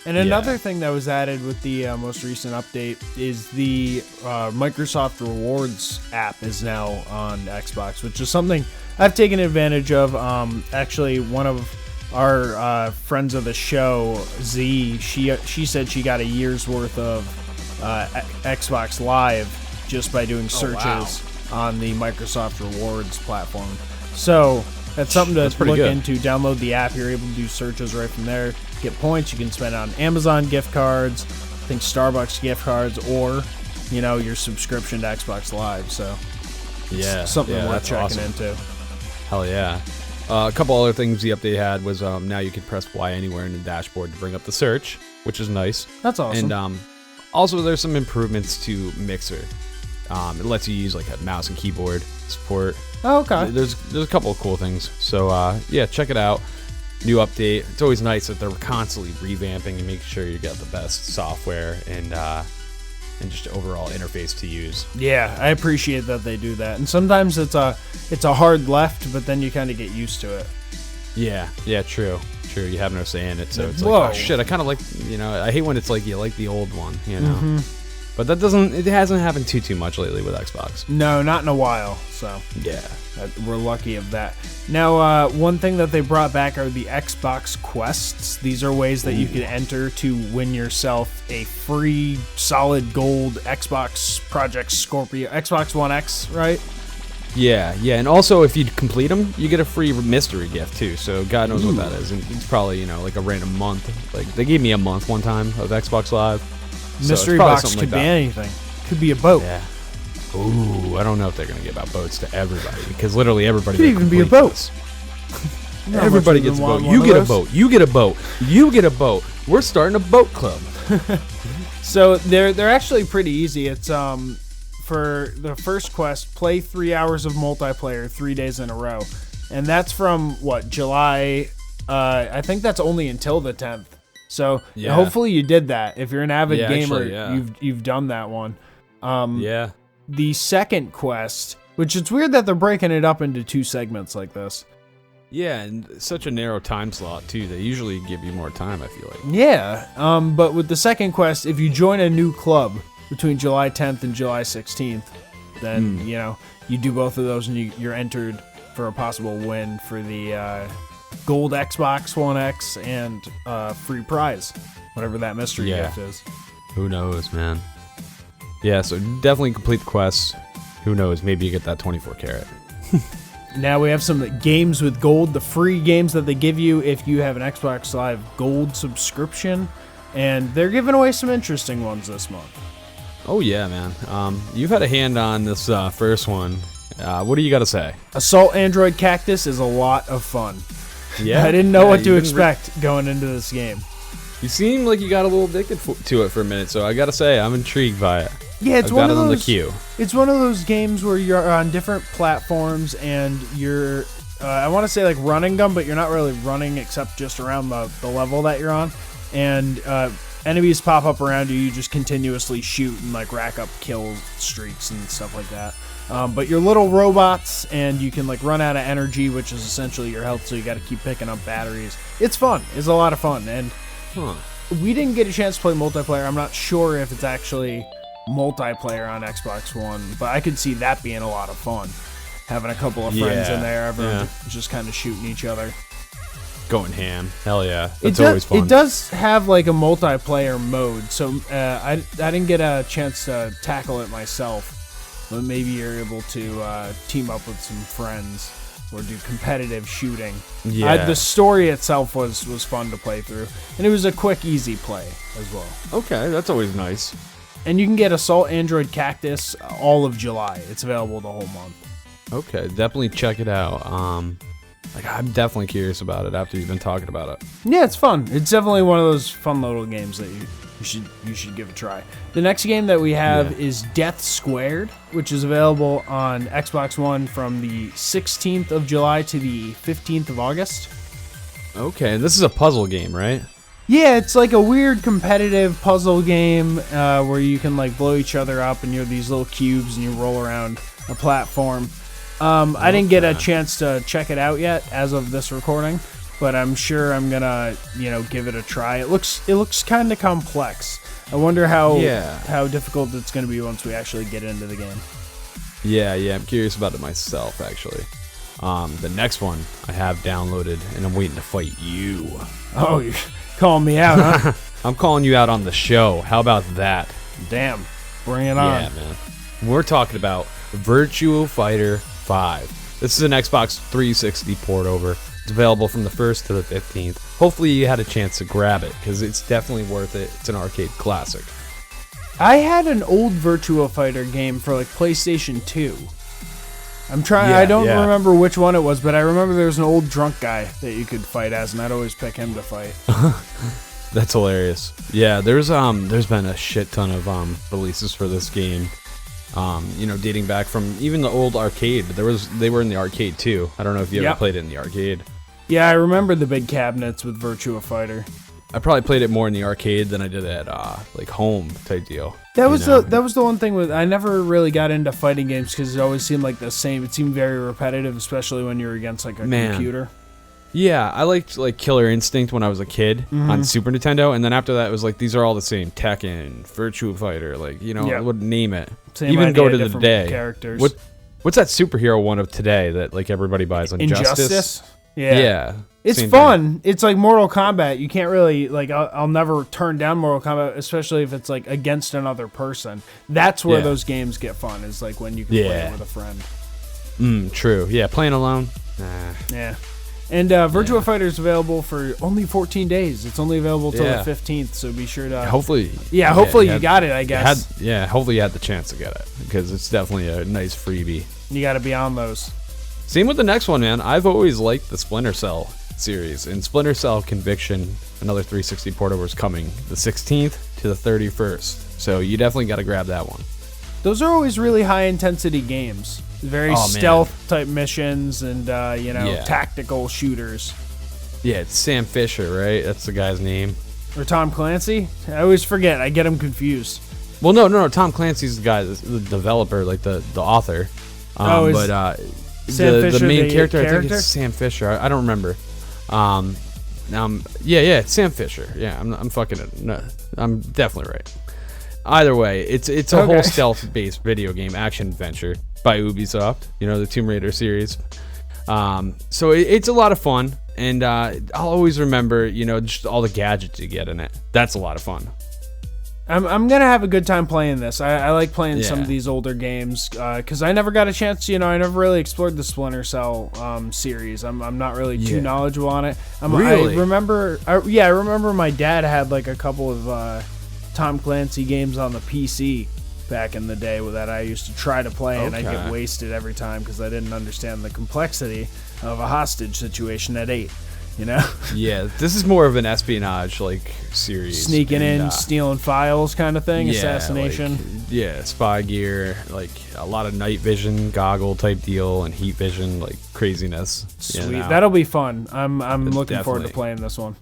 And another thing that was added with the most recent update is the Microsoft Rewards app is now on Xbox, which is something I've taken advantage of. Actually, one of our friends of the show, Z, she said she got a year's worth of Xbox Live just by doing searches on the Microsoft Rewards platform. So that's something to look into. Download the app. You're able to do searches right from there. Get points. You can spend on Amazon gift cards, I think Starbucks gift cards, or your subscription to Xbox Live. So it's something worth checking into. Hell yeah. A couple other things the update had was now you can press Y anywhere in the dashboard to bring up the search, which is nice. That's awesome. And also there's some improvements to Mixer. It lets you use like a mouse and keyboard support. Oh, okay. There's a couple of cool things. So check it out. New update. It's always nice that they're constantly revamping and making sure you get the best software and just overall interface to use. Yeah, I appreciate that they do that. And sometimes it's a hard left, but then you kind of get used to it. Yeah, true. You have no say in it, so it's like, oh shit, I kind of like, I hate when it's like you like the old one, Mm-hmm. But it hasn't happened too much lately with Xbox. No, not in a while. So yeah, we're lucky of that. Now, one thing that they brought back are the Xbox Quests. These are ways that you can enter to win yourself a free solid gold Xbox Project Scorpio, Xbox One X, right? Yeah, and also if you complete them, you get a free mystery gift too. So God knows what that is. And it's probably like a random month. Like they gave me a month one time of Xbox Live. Mystery box could be anything. Could be a boat. Yeah. Ooh, I don't know if they're gonna give out boats to everybody because literally everybody could even be a boat. Everybody gets a boat. You get a boat. You get a boat. You get a boat. We're starting a boat club. So they're actually pretty easy. It's for the first quest, play 3 hours of multiplayer 3 days in a row, and that's from July. I think that's only until the 10th. So hopefully you did that. If you're an avid gamer, you've done that one. The second quest, which it's weird that they're breaking it up into 2 segments like this. Yeah, and such a narrow time slot too. They usually give you more time, I feel like. Yeah, but with the second quest, if you join a new club between July 10th and July 16th, then you do both of those and you're entered for a possible win for the gold Xbox One X and free prize, whatever that mystery gift is. Who knows, man? Yeah, so definitely complete the quest. Who knows? Maybe you get that 24 karat. Now we have some games with gold, the free games that they give you if you have an Xbox Live Gold subscription, and they're giving away some interesting ones this month. Oh yeah, man. You've had a hand on this first one. What do you got to say? Assault Android Cactus is a lot of fun. Yeah, I didn't know what to expect going into this game. You seem like you got a little addicted to it for a minute, so I gotta say I'm intrigued by it. Yeah, it's one of those. On the queue. It's one of those games where you're on different platforms and you're, I want to say like running gun, but you're not really running except just around the level that you're on, and enemies pop up around you. You just continuously shoot and like rack up kill streaks and stuff like that. But you're little robots, and you can like run out of energy, which is essentially your health. So you got to keep picking up batteries. It's fun. It's a lot of fun, and we didn't get a chance to play multiplayer. I'm not sure if it's actually multiplayer on Xbox One, but I could see that being a lot of fun. Having a couple of friends in there, everyone just kind of shooting each other. Going ham. Hell yeah. That's always fun. It does have like a multiplayer mode, so I didn't get a chance to tackle it myself, but maybe you're able to team up with some friends or do competitive shooting. Yeah. The story itself was fun to play through, and it was a quick, easy play as well. Okay, that's always nice. And you can get Assault Android Cactus all of July. It's available the whole month. Okay, definitely check it out. I'm definitely curious about it after you've been talking about it. Yeah, it's fun. It's definitely one of those fun little games that you should give a try. The next game that we have is Death Squared, which is available on Xbox One from the 16th of July to the 15th of August. Okay, this is a puzzle game, right? Yeah, it's like a weird competitive puzzle game where you can like blow each other up, and you're these little cubes and you roll around a platform. I didn't get a chance to check it out yet as of this recording, but I'm sure I'm gonna, give it a try. It looks kind of complex. I wonder how difficult it's gonna be once we actually get into the game. Yeah, I'm curious about it myself, actually. The next one I have downloaded, and I'm waiting to fight you. Oh, you're calling me out, huh? I'm calling you out on the show. How about that? Damn, bring it on. Yeah, man. We're talking about Virtua Fighter 5. This is an Xbox 360 port over. It's available from the 1st to the 15th. Hopefully you had a chance to grab it, because it's definitely worth it. It's an arcade classic. I had an old Virtua Fighter game for PlayStation 2. I don't remember which one it was, but I remember there was an old drunk guy that you could fight as, and I'd always pick him to fight. That's hilarious. Yeah, there's been a shit ton of releases for this game. Dating back from even the old arcade. They were in the arcade too. I don't know if you ever played it in the arcade. Yeah, I remember the big cabinets with Virtua Fighter. I probably played it more in the arcade than I did at home type deal. That was the one thing with I never really got into fighting games because it always seemed like the same. It seemed very repetitive, especially when you're against a computer. Yeah, I liked Killer Instinct when I was a kid on Super Nintendo, and then after that it was these are all the same. Tekken, Virtua Fighter, I would name it. Same even idea, go to the day. Characters. What's that superhero one of today that everybody buys? Injustice? Yeah. It's fun. Thing. It's like Mortal Kombat. You can't really I'll never turn down Mortal Kombat, especially if it's against another person. That's where those games get fun. Is when you can play it with a friend. True. Yeah, playing alone. Nah. Yeah. And Virtua Fighter is available for only 14 days. It's only available till the 15th, so be sure to... Hopefully... Yeah, hopefully you got it, I guess. Hopefully you had the chance to get it, because it's definitely a nice freebie. You got to be on those. Same with the next one, man. I've always liked the Splinter Cell series, and Splinter Cell Conviction, another 360 port over, is coming the 16th to the 31st, so you definitely got to grab that one. Those are always really high-intensity games. Very stealth-type missions and, tactical shooters. Yeah, it's Sam Fisher, right? That's the guy's name. Or Tom Clancy? I always forget. I get them confused. Well, no. Tom Clancy's the guy, the developer, the author. Sam Fisher, the main character, I think it's Sam Fisher. I don't remember. It's Sam Fisher. Yeah, I'm fucking it. No, I'm definitely right. Either way, it's a whole stealth-based video game action adventure by Ubisoft, the Tomb Raider series. So it's a lot of fun, and I'll always remember, just all the gadgets you get in it. That's a lot of fun. I'm gonna have a good time playing this. I like playing some of these older games because I never got a chance. I never really explored the Splinter Cell series. I'm not really too knowledgeable on it. Really? I remember my dad had a couple of Tom Clancy games on the PC back in the day that I used to try to play, and I get wasted every time because I didn't understand the complexity of a hostage situation at 8. Yeah, this is more of an espionage series. Sneaking in, stealing files kind of thing, assassination. Spy gear, a lot of night vision goggle type deal and heat vision, craziness. Sweet, that'll be fun. I'm looking forward to playing this one.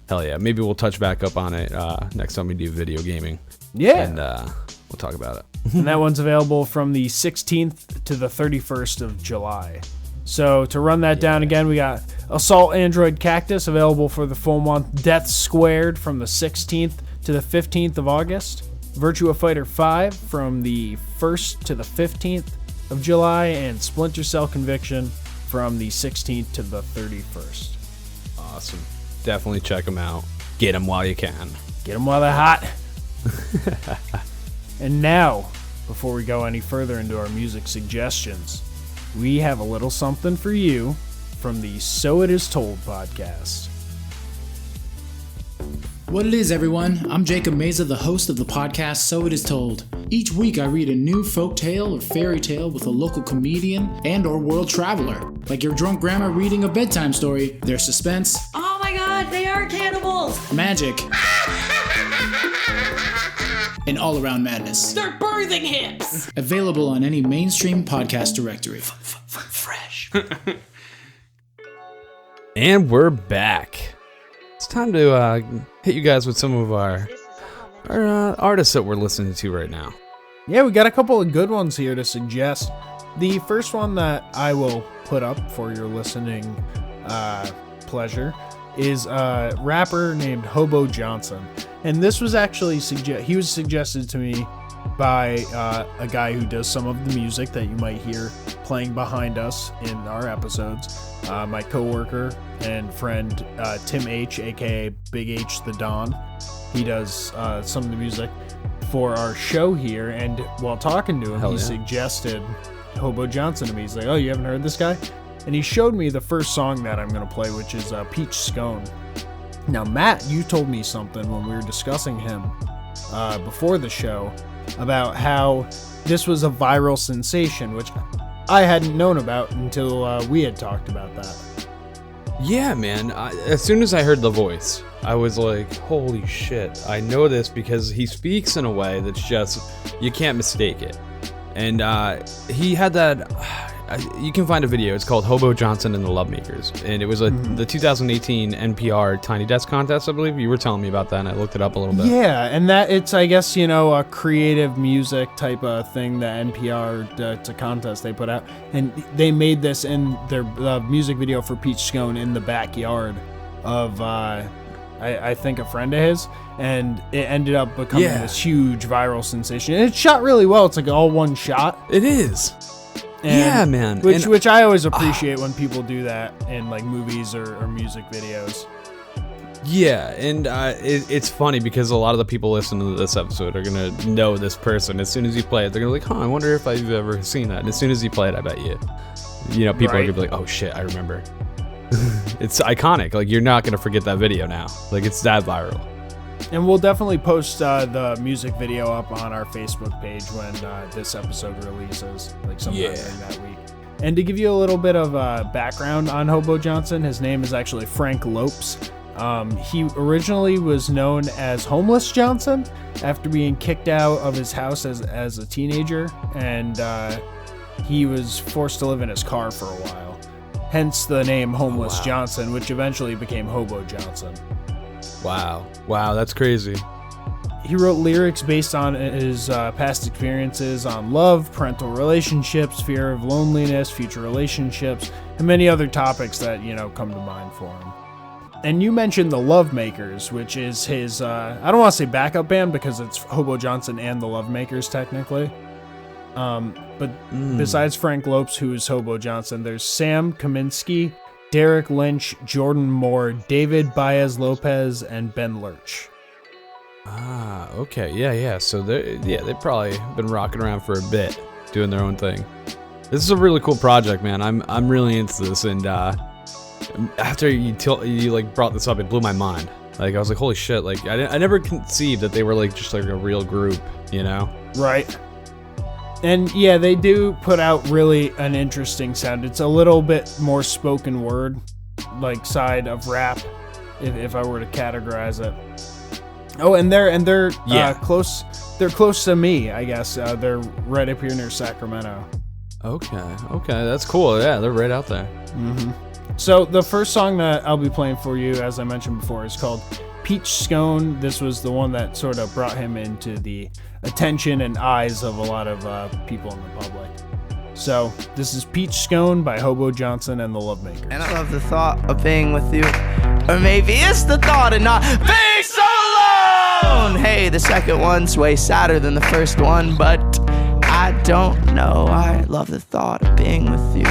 Hell yeah, maybe we'll touch back up on it next time we do video gaming. Yeah. And we'll talk about it. And that one's available from the 16th to the 31st of July. So to run that down again, we got Assault Android Cactus available for the full month. Death Squared from the 16th to the 15th of August. Virtua Fighter 5 from the 1st to the 15th of July. And Splinter Cell Conviction from the 16th to the 31st. Awesome. Definitely check them out. Get them while you can. Get them while they're hot. And now, before we go any further into our music suggestions, we have a little something for you from the So It Is Told podcast. What it is, everyone. I'm Jacob Meza, the host of the podcast So It Is Told. Each week I read a new folk tale or fairy tale with a local comedian and or world traveler. Like your drunk grandma reading a bedtime story, there's suspense. Oh my god, they are cannibals! Magic. And all-around madness. They're birthing hips! Available on any mainstream podcast directory. Fresh. And we're back. It's time to hit you guys with some of our artists that we're listening to right now. Yeah, we got a couple of good ones here to suggest. The first one that I will put up for your listening pleasure is a rapper named Hobo Johnson. And this was actually he was suggested to me by a guy who does some of the music that you might hear playing behind us in our episodes. My coworker and friend Tim H, aka Big H the Don. He does some of the music for our show here, and while talking to him, suggested Hobo Johnson to me. He's like, "Oh, you haven't heard this guy?" And he showed me the first song that I'm going to play, which is Peach Scone. Now, Matt, you told me something when we were discussing him before the show about how this was a viral sensation, which I hadn't known about until we had talked about that. Yeah, man. As soon as I heard the voice, I was like, holy shit. I know this because he speaks in a way that's just, you can't mistake it. And he had that, you can find a video. It's called Hobo Johnson and the Lovemakers. And it was the 2018 NPR Tiny Desk contest, I believe. You were telling me about that, and I looked it up a little bit. Yeah, and that it's, I guess, a creative music type of thing that NPR, it's a contest they put out. And they made this in their music video for Peach Scone in the backyard of, I think, a friend of his. And it ended up becoming this huge viral sensation. And it's shot really well. It's like all one shot. It is. And, man. Which I always appreciate when people do that in like movies or music videos. Yeah, and it's funny because a lot of the people listening to this episode are going to know this person. As soon as you play it, they're going to be like, I wonder if I've ever seen that. And as soon as you play it, I bet people are going to be like, oh shit, I remember. It's iconic. Like, you're not going to forget that video now. Like, it's that viral. And we'll definitely post the music video up on our Facebook page when this episode releases, like sometime during that week. And to give you a little bit of background on Hobo Johnson, his name is actually Frank Lopes. He originally was known as Homeless Johnson after being kicked out of his house as a teenager, and he was forced to live in his car for a while. Hence the name Homeless Johnson, which eventually became Hobo Johnson. Wow, that's crazy. He wrote lyrics based on his past experiences on love, parental relationships, fear of loneliness, future relationships, and many other topics that, come to mind for him. And you mentioned the Lovemakers, which is his, I don't want to say backup band because it's Hobo Johnson and the Lovemakers technically. But besides Frank Lopes, who is Hobo Johnson, there's Sam Kaminsky, Derek Lynch, Jordan Moore, David Baez-Lopez, and Ben Lurch. Okay, yeah. So they've probably been rocking around for a bit, doing their own thing. This is a really cool project, man. I'm really into this, and after you brought this up, it blew my mind. Like, I was like, holy shit! Like, I never conceived that they were like just like a real group, Right. And yeah, they do put out really an interesting sound. It's a little bit more spoken word, like side of rap, if I were to categorize it. Oh, and they're close. They're close to me, I guess. They're right up here near Sacramento. Okay, that's cool. Yeah, they're right out there. Mm-hmm. So the first song that I'll be playing for you, as I mentioned before, is called Peach Scone. This was the one that sort of brought him into the attention and eyes of a lot of people in the public. So this is Peach Scone by Hobo Johnson and the Lovemakers. And I love the thought of being with you, or maybe it's the thought of not being so alone. Hey, the second one's way sadder than the first one, but I don't know. I love the thought of being with you.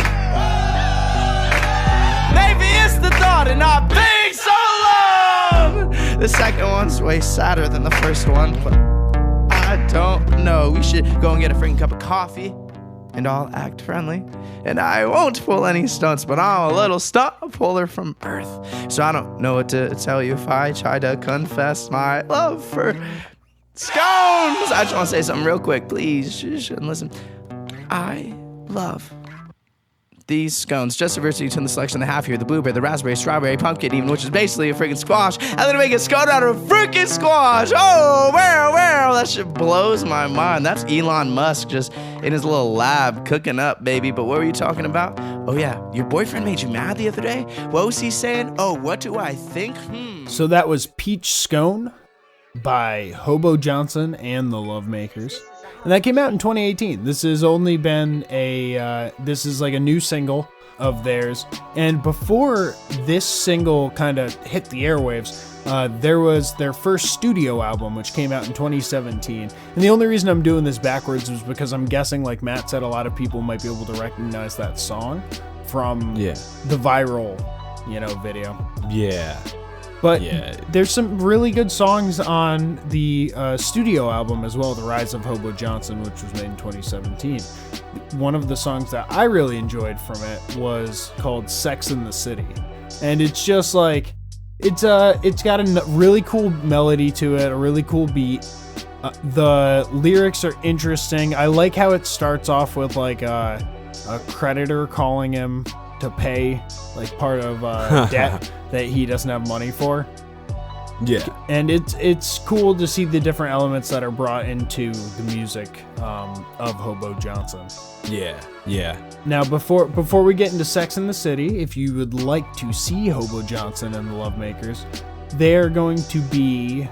Maybe it's the thought of not being so alone. The second one's way sadder than the first one, but I don't know. We should go and get a freaking cup of coffee, and I'll act friendly. And I won't pull any stunts, but I'm a little stunt puller from birth. So I don't know what to tell you if I try to confess my love for scones. I just want to say something real quick, please. And listen. I love these scones. Just diversity to the selection they have here: the blueberry, the raspberry, strawberry, pumpkin, even, which is basically a freaking squash. And then make a scone out of a freaking squash. Oh, well, that shit blows my mind. That's Elon Musk just in his little lab cooking up, baby. But what were you talking about? Oh yeah, your boyfriend made you mad the other day? What was he saying? Oh, what do I think? So that was Peach Scone by Hobo Johnson and the Lovemakers. And that came out in 2018. This has only been this is like a new single of theirs. And before this single kind of hit the airwaves, there was their first studio album, which came out in 2017. And the only reason I'm doing this backwards was because I'm guessing, like Matt said, a lot of people might be able to recognize that song from the viral, video. Yeah. But there's some really good songs on the studio album as well, The Rise of Hobo Johnson, which was made in 2017. One of the songs that I really enjoyed from it was called Sex in the City. And it's just like, it's got a really cool melody to it, a really cool beat. The lyrics are interesting. I like how it starts off with like a creditor calling him to pay like part of debt that he doesn't have money for. Yeah. And it's cool to see the different elements that are brought into the music of Hobo Johnson. Yeah. Now, before we get into Sex in the City, if you would like to see Hobo Johnson and the Lovemakers, they're going to be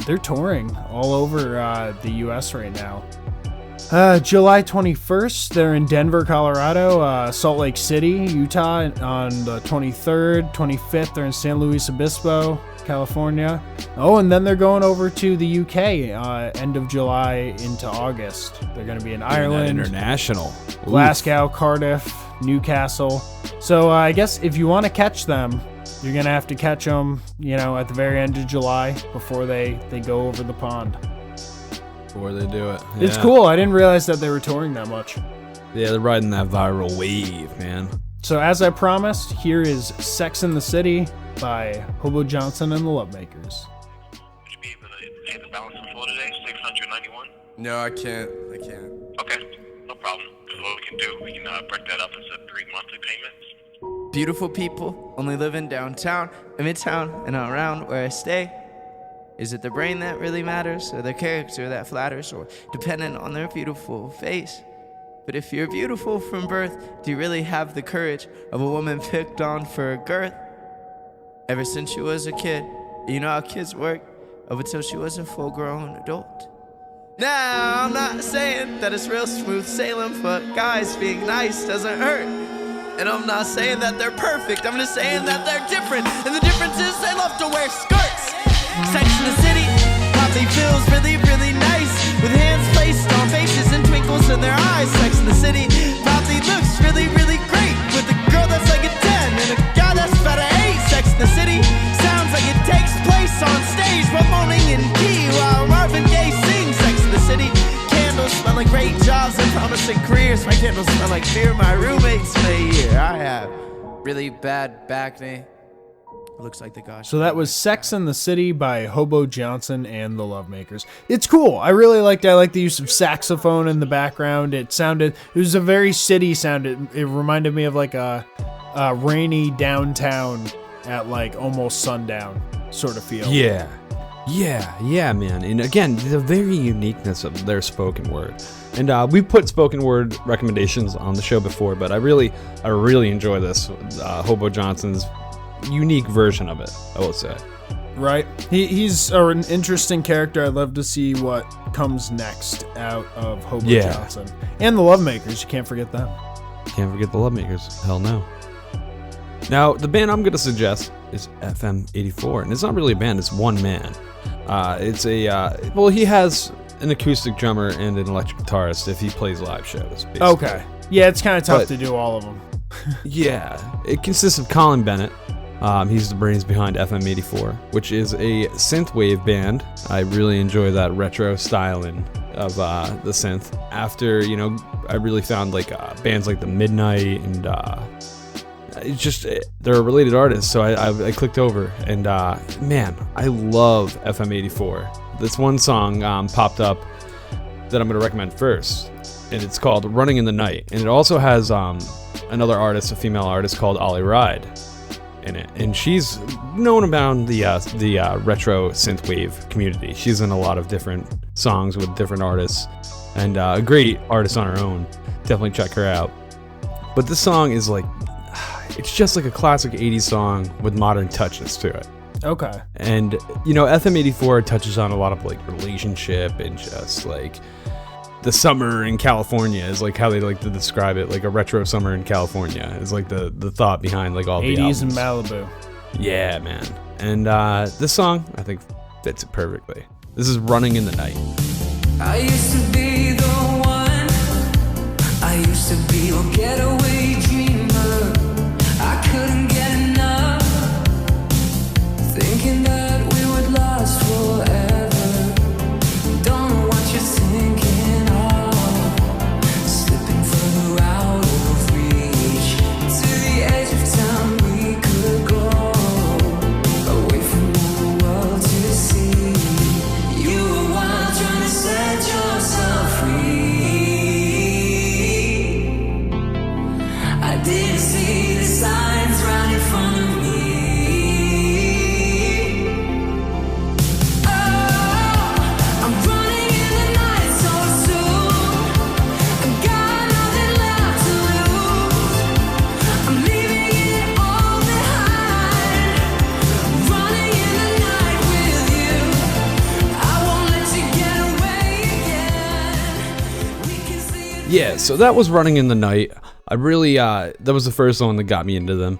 they're touring all over the U.S. right now. July 21st, they're in Denver, Colorado, Salt Lake City, Utah on the 23rd, 25th, they're in San Luis Obispo, California. Oh, and then they're going over to the UK end of July into August. They're going to be in Ireland, international, Glasgow, Cardiff, Newcastle. So I guess if you want to catch them, you're going to have to catch them, at the very end of July before they go over the pond. Before they do it. It's cool. I didn't realize that they were touring that much. Yeah, they're riding that viral wave, man. So as I promised, here is Sex in the City by Hobo Johnson and the Lovemakers. Would you be able to pay the balance in full today? $691? No, I can't. Okay, no problem. Because what we can do, we can break that up into 3 monthly payments. Beautiful people only live in downtown, in midtown, and around where I stay. Is it the brain that really matters, or the character that flatters, or dependent on their beautiful face? But if you're beautiful from birth, do you really have the courage of a woman picked on for girth? Ever since she was a kid, you know how kids work, up until she was a full-grown adult. Now, I'm not saying that it's real smooth sailing, but guys being nice doesn't hurt. And I'm not saying that they're perfect, I'm just saying that they're different. And the difference is they love to wear skirts. Sex in the City probably feels really, really nice, with hands placed on faces and twinkles in their eyes. Sex in the City probably looks really, really great, with a girl that's like a 10 and a guy that's about an 8. Sex in the City sounds like it takes place on stage, while moaning in key while Marvin Gaye sings. Sex in the City candles smell like great jobs and promising careers. My candles smell like beer my roommates made here. I have really bad back knee. Looks like the gosh. So that was Sex in the City by Hobo Johnson and the Lovemakers. It's cool. I really liked it. I like the use of saxophone in the background. It was a very city sound. It reminded me of like a rainy downtown at like almost sundown sort of feel. Yeah, man. And again, the very uniqueness of their spoken word. And we put spoken word recommendations on the show before, but I really enjoy this Hobo Johnson's unique version of it, I will say. Right. He's an interesting character. I'd love to see what comes next out of Hobo Johnson. And the Lovemakers. You can't forget them. Can't forget the Lovemakers. Hell no. Now, the band I'm going to suggest is FM84. And it's not really a band. It's one man. It's he has an acoustic drummer and an electric guitarist if he plays live shows, basically. Okay. Yeah, it's kind of tough to do all of them. Yeah. It consists of Colin Bennett. He's the brains behind FM84, which is a synthwave band. I really enjoy that retro styling of the synth. After, I really found like bands like The Midnight and it's just, they're related artists, so I clicked over and man, I love FM84. This one song popped up that I'm going to recommend first, and it's called Running in the Night, and it also has another artist, a female artist called Ollie Ride in it, and she's known about the retro synthwave community. She's in a lot of different songs with different artists, and a great artist on her own. Definitely check her out. But this song is like, it's just like a classic 80s song with modern touches to it. Okay. And FM84 touches on a lot of like relationship and just like the summer in California is like how they like to describe it, like a retro summer in California is like the thought behind like all the 80s in albums. Malibu. Yeah, man. And this song I think fits it perfectly. This is Running in the Night. I used to be the one. I used to be your getaway dreamer. I couldn't get enough, thinking that we would last forever. Don't know what you're thinking of, slipping further out of reach, to the edge of town we could go, away from the world to see. You were wild, trying to set yourself free. I didn't see the signs right in front of me. Oh, I'm running in the night so soon. I got nothing left to lose. I'm leaving it all behind. Running in the night with you. I won't let you get away again. We can see it. Yeah, so that was Running in the Night. I really that was the first one that got me into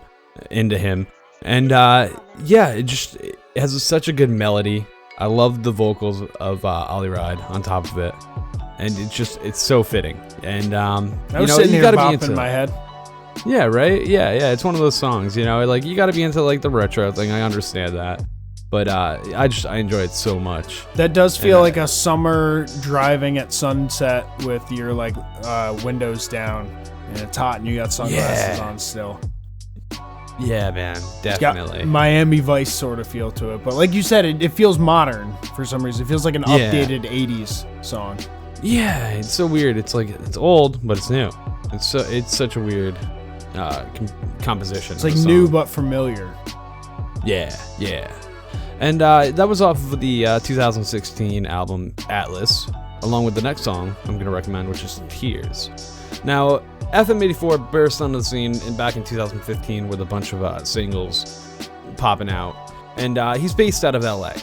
him. And yeah, it has such a good melody. I love the vocals of Ollie Ride on top of it. And it's so fitting. And I was sitting here bopping my head. Yeah, right? Yeah, it's one of those songs, like you got to be into like the retro thing. I understand that. But I enjoy it so much. That does feel like a summer driving at sunset with your like windows down and it's hot and you got sunglasses on still. Yeah, man, It's definitely. got Miami Vice sort of feel to it, but like you said, it feels modern for some reason. It feels like an updated 80s song. Yeah, it's so weird. It's like it's old, but it's new. It's such a weird composition. It's like new but familiar. Yeah. And that was off of the 2016 album Atlas, along with the next song I'm going to recommend, which is Tears. Now, FM84 burst onto the scene back in 2015 with a bunch of singles popping out, and he's based out of LA.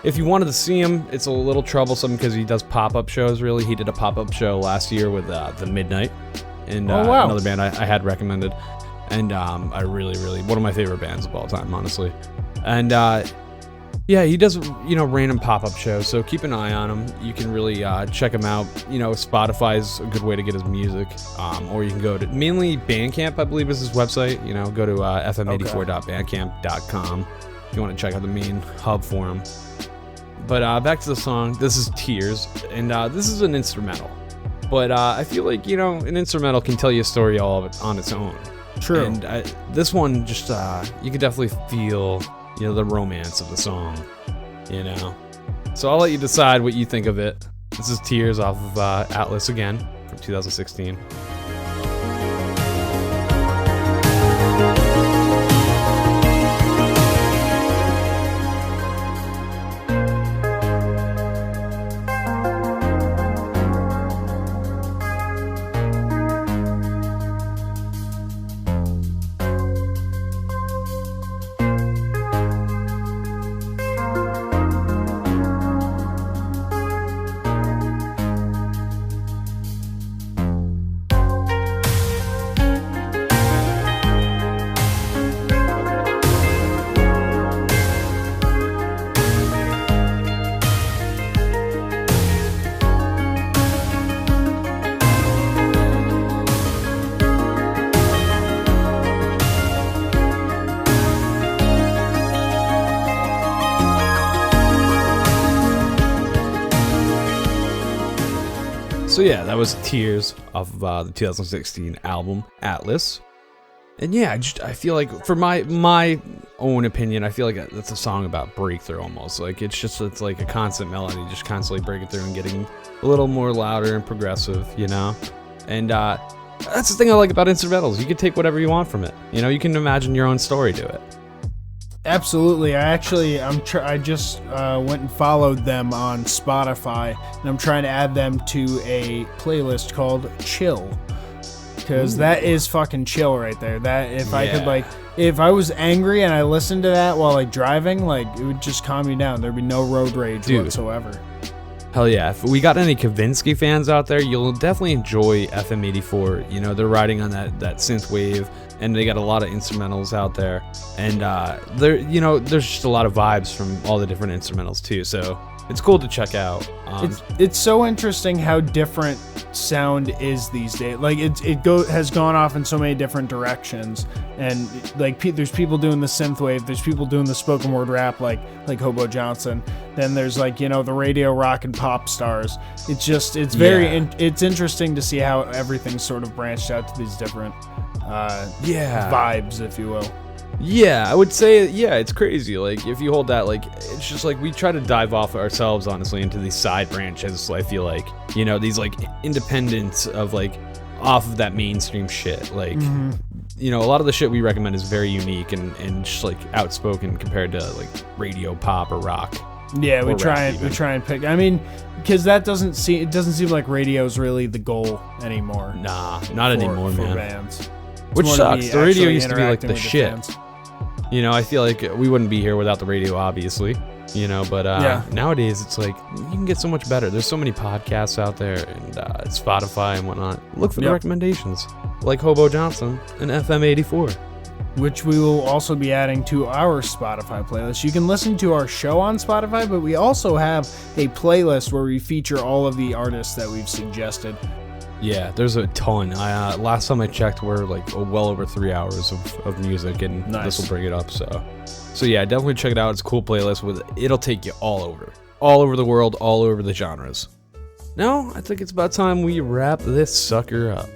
If you wanted to see him, it's a little troublesome because he does pop-up shows, really. He did a pop-up show last year with The Midnight, and another band I had recommended. And I really, one of my favorite bands of all time, honestly. And yeah, he does, random pop-up shows, so keep an eye on him. You can really check him out. Spotify's a good way to get his music, or you can go to mainly Bandcamp, I believe is his website. Go to fm84.bandcamp.com if you want to check out the main hub for him. But back to the song. This is Tears, and this is an instrumental. But I feel like, an instrumental can tell you a story all of it on its own. True. And this one, just you can definitely feel, the romance of the song, So I'll let you decide what you think of it. This is Tears off of Atlas again from 2016. So yeah, that was Tears off of the 2016 album Atlas. And yeah, I feel like, for my own opinion, I feel like that's a song about breakthrough almost. Like it's like a constant melody, just constantly breaking through and getting a little more louder and progressive, And that's the thing I like about instrumentals. You can take whatever you want from it. You can imagine your own story to it. Absolutely. I just went and followed them on Spotify, and I'm trying to add them to a playlist called Chill, because that is fucking chill right there. That I could if I was angry and I listened to that while driving, it would just calm me down. There'd be no road rage whatsoever. Hell yeah. If we got any Kavinsky fans out there, you'll definitely enjoy FM84. You know, they're riding on that synth wave, and they got a lot of instrumentals out there. And there's just a lot of vibes from all the different instrumentals too. So it's cool to check out. It's so interesting how different sound is these days. Like has gone off in so many different directions, and like there's people doing the synthwave, there's people doing the spoken word rap like Hobo Johnson. Then there's like the radio rock and pop stars. It's it's interesting to see how everything's sort of branched out to these different vibes, if you will. Yeah, I would say, it's crazy. Like, if you hold that, like, it's just like we try to dive off ourselves, honestly, into these side branches, I feel like. These, like, independents of, like, off of that mainstream shit. Like, a lot of the shit we recommend is very unique and just, like, outspoken compared to, like, radio pop or rock. Yeah, we try and pick. I mean, because it doesn't seem like radio's really the goal anymore. Nah, not anymore, for man. Bands. Which sucks. The radio used to be like the shit. I feel like we wouldn't be here without the radio, obviously. But nowadays it's like you can get so much better. There's so many podcasts out there and Spotify and whatnot. Look for the recommendations, like Hobo Johnson and FM84. Which we will also be adding to our Spotify playlist. You can listen to our show on Spotify, but we also have a playlist where we feature all of the artists that we've suggested. Yeah, there's a ton. Last time I checked, we're like well over 3 hours of music, and this will bring it up. So yeah, definitely check it out. It's a cool playlist. It'll take you all over the world, all over the genres. Now, I think it's about time we wrap this sucker up.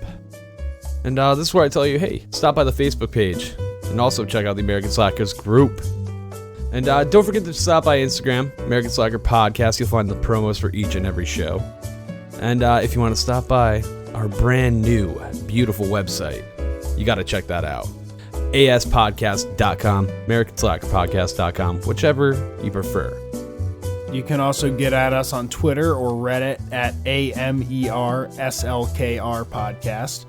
And this is where I tell you, hey, stop by the Facebook page, and also check out the American Slackers group. And don't forget to stop by Instagram, American Slacker Podcast. You'll find the promos for each and every show. And if you want to stop by our brand new, beautiful website, you got to check that out. aspodcast.com, AmericanSlackerPodcast.com, whichever you prefer. You can also get at us on Twitter or Reddit at AMERSLKR Podcast.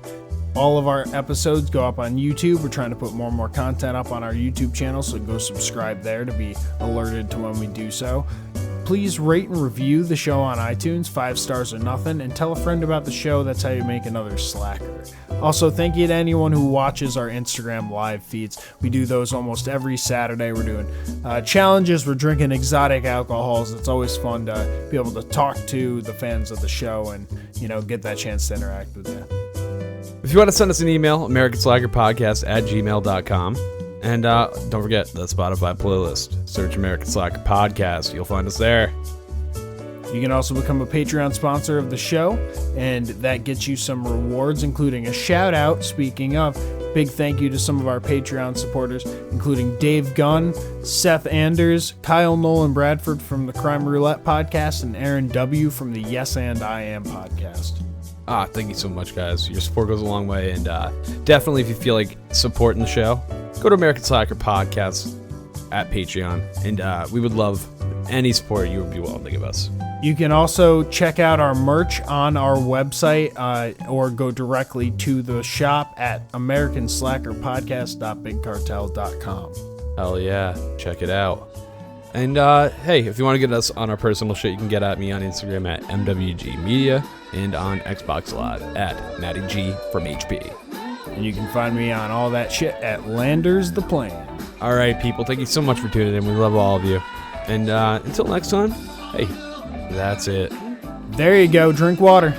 All of our episodes go up on YouTube. We're trying to put more and more content up on our YouTube channel, so go subscribe there to be alerted to when we do so. Please rate and review the show on iTunes, 5 stars or nothing, and tell a friend about the show. That's how you make another slacker. Also, thank you to anyone who watches our Instagram live feeds. We do those almost every Saturday. We're doing challenges. We're drinking exotic alcohols. It's always fun to be able to talk to the fans of the show and, get that chance to interact with you. If you want to send us an email, AmericanSlackerPodcast@gmail.com. And don't forget the Spotify playlist. Search American Slacker Podcast. You'll find us there. You can also become a Patreon sponsor of the show, and that gets you some rewards, including a shout-out. Speaking of, big thank you to some of our Patreon supporters, including Dave Gunn, Seth Anders, Kyle Nolan Bradford from the Crime Roulette podcast, and Aaron W. from the Yes and I Am podcast. Thank you so much, guys. Your support goes a long way, and definitely if you feel like supporting the show, go to American Slacker Podcast at Patreon, and we would love any support you would be willing to give us. You can also check out our merch on our website or go directly to the shop at americanslackerpodcast.bigcartel.com. Hell yeah, check it out. And hey, if you want to get us on our personal shit, you can get at me on Instagram at MWG Media and on Xbox Live at MattyG from HP. And you can find me on all that shit at Landers the Plan. All right, people, thank you so much for tuning in. We love all of you. And until next time, hey, that's it. There you go. Drink water.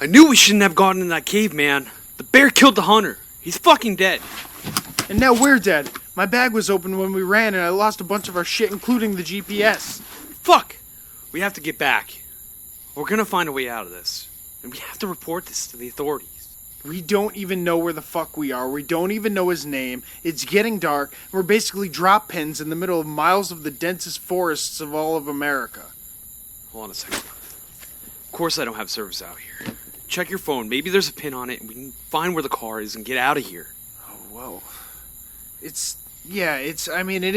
I knew we shouldn't have gotten in that cave, man. The bear killed the hunter. He's fucking dead. And now we're dead. My bag was open when we ran and I lost a bunch of our shit, including the GPS. Fuck! We have to get back. We're gonna find a way out of this. And we have to report this to the authorities. We don't even know where the fuck we are. We don't even know his name. It's getting dark. And we're basically drop pins in the middle of miles of the densest forests of all of America. Hold on a second. Of course I don't have service out here. Check your phone. Maybe there's a pin on it and we can find where the car is and get out of here. Oh, well. It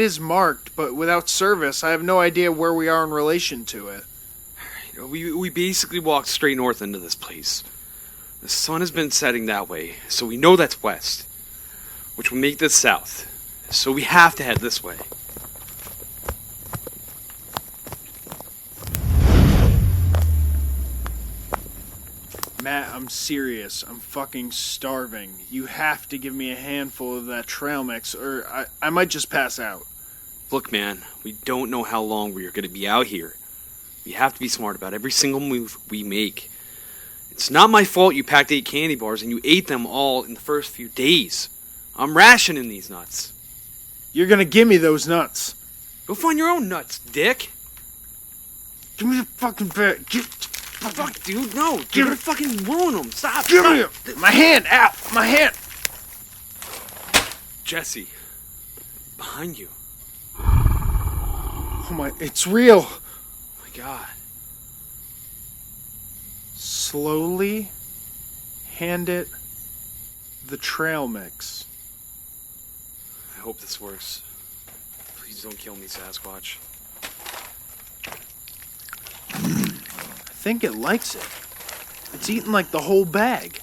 is marked, but without service, I have no idea where we are in relation to it. We basically walked straight north into this place. The sun has been setting that way, so we know that's west, which will make this south. So we have to head this way. Matt, I'm serious. I'm fucking starving. You have to give me a handful of that trail mix, or I might just pass out. Look, man, we don't know how long we are going to be out here. We have to be smart about every single move we make. It's not my fault you packed 8 candy bars and you ate them all in the first few days. I'm rationing these nuts. You're gonna give me those nuts. Go find your own nuts, dick. Give me the fucking bag. Fuck, dude, no. You're gonna fucking ruin them. Stop. Give me them. My hand, ow, my hand. Jesse, behind you. Oh my, it's real. Oh my God. Slowly hand it the trail mix. I hope this works. Please don't kill me, Sasquatch. I think it likes it. It's eaten like the whole bag.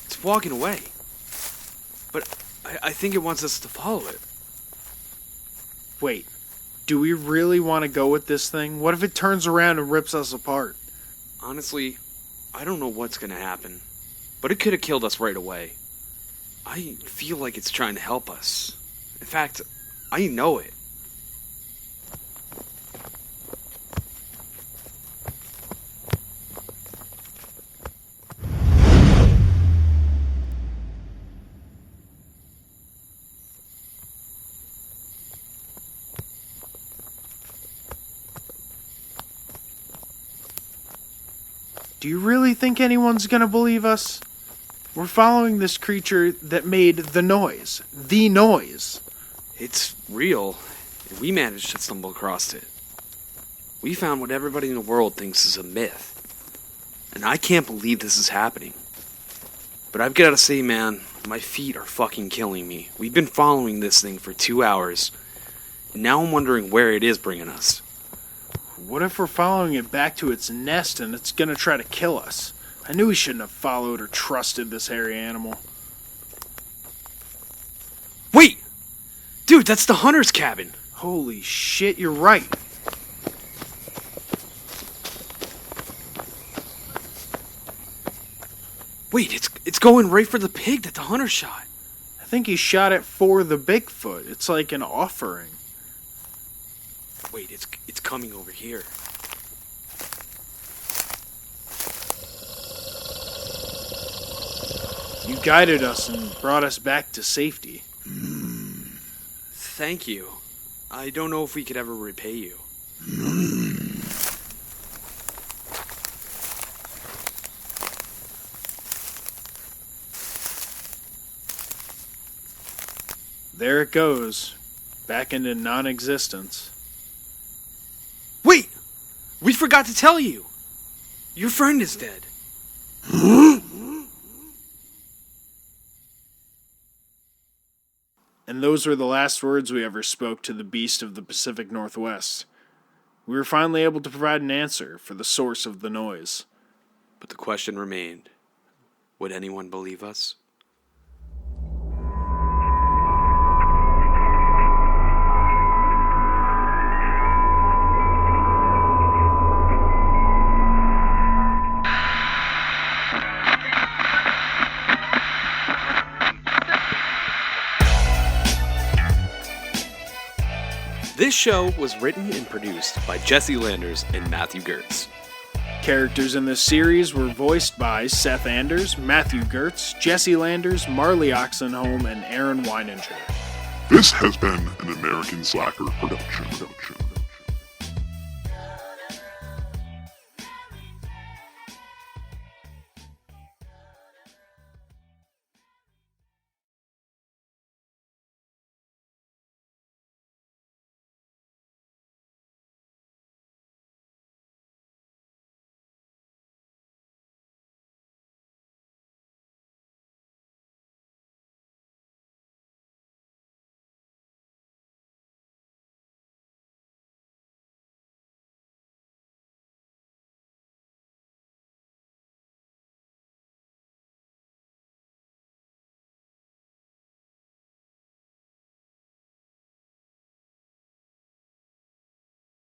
It's walking away. But I think it wants us to follow it. Wait, do we really want to go with this thing? What if it turns around and rips us apart? Honestly, I don't know what's gonna happen. But it could have killed us right away. I feel like it's trying to help us. In fact, I know it. Do you really think anyone's gonna believe us? We're following this creature that made the noise. The noise. It's real, and we managed to stumble across it. We found what everybody in the world thinks is a myth. And I can't believe this is happening. But I've got to say, man, my feet are fucking killing me. We've been following this thing for 2 hours, and now I'm wondering where it is bringing us. What if we're following it back to its nest and it's gonna try to kill us? I knew we shouldn't have followed or trusted this hairy animal. Wait! Dude, that's the hunter's cabin! Holy shit, you're right. Wait, it's going right for the pig that the hunter shot. I think he shot it for the Bigfoot. It's like an offering. Wait, it's coming over here. You guided us and brought us back to safety. Thank you. I don't know if we could ever repay you. There it goes. Back into non-existence. Wait! We forgot to tell you! Your friend is dead. And those were the last words we ever spoke to the beast of the Pacific Northwest. We were finally able to provide an answer for the source of the noise. But the question remained, would anyone believe us? This show was written and produced by Jesse Landers and Matthew Gertz. Characters in this series were voiced by Seth Anders, Matthew Gertz, Jesse Landers, Marley Oxenholm, and Aaron Weininger. This has been an American Slacker production.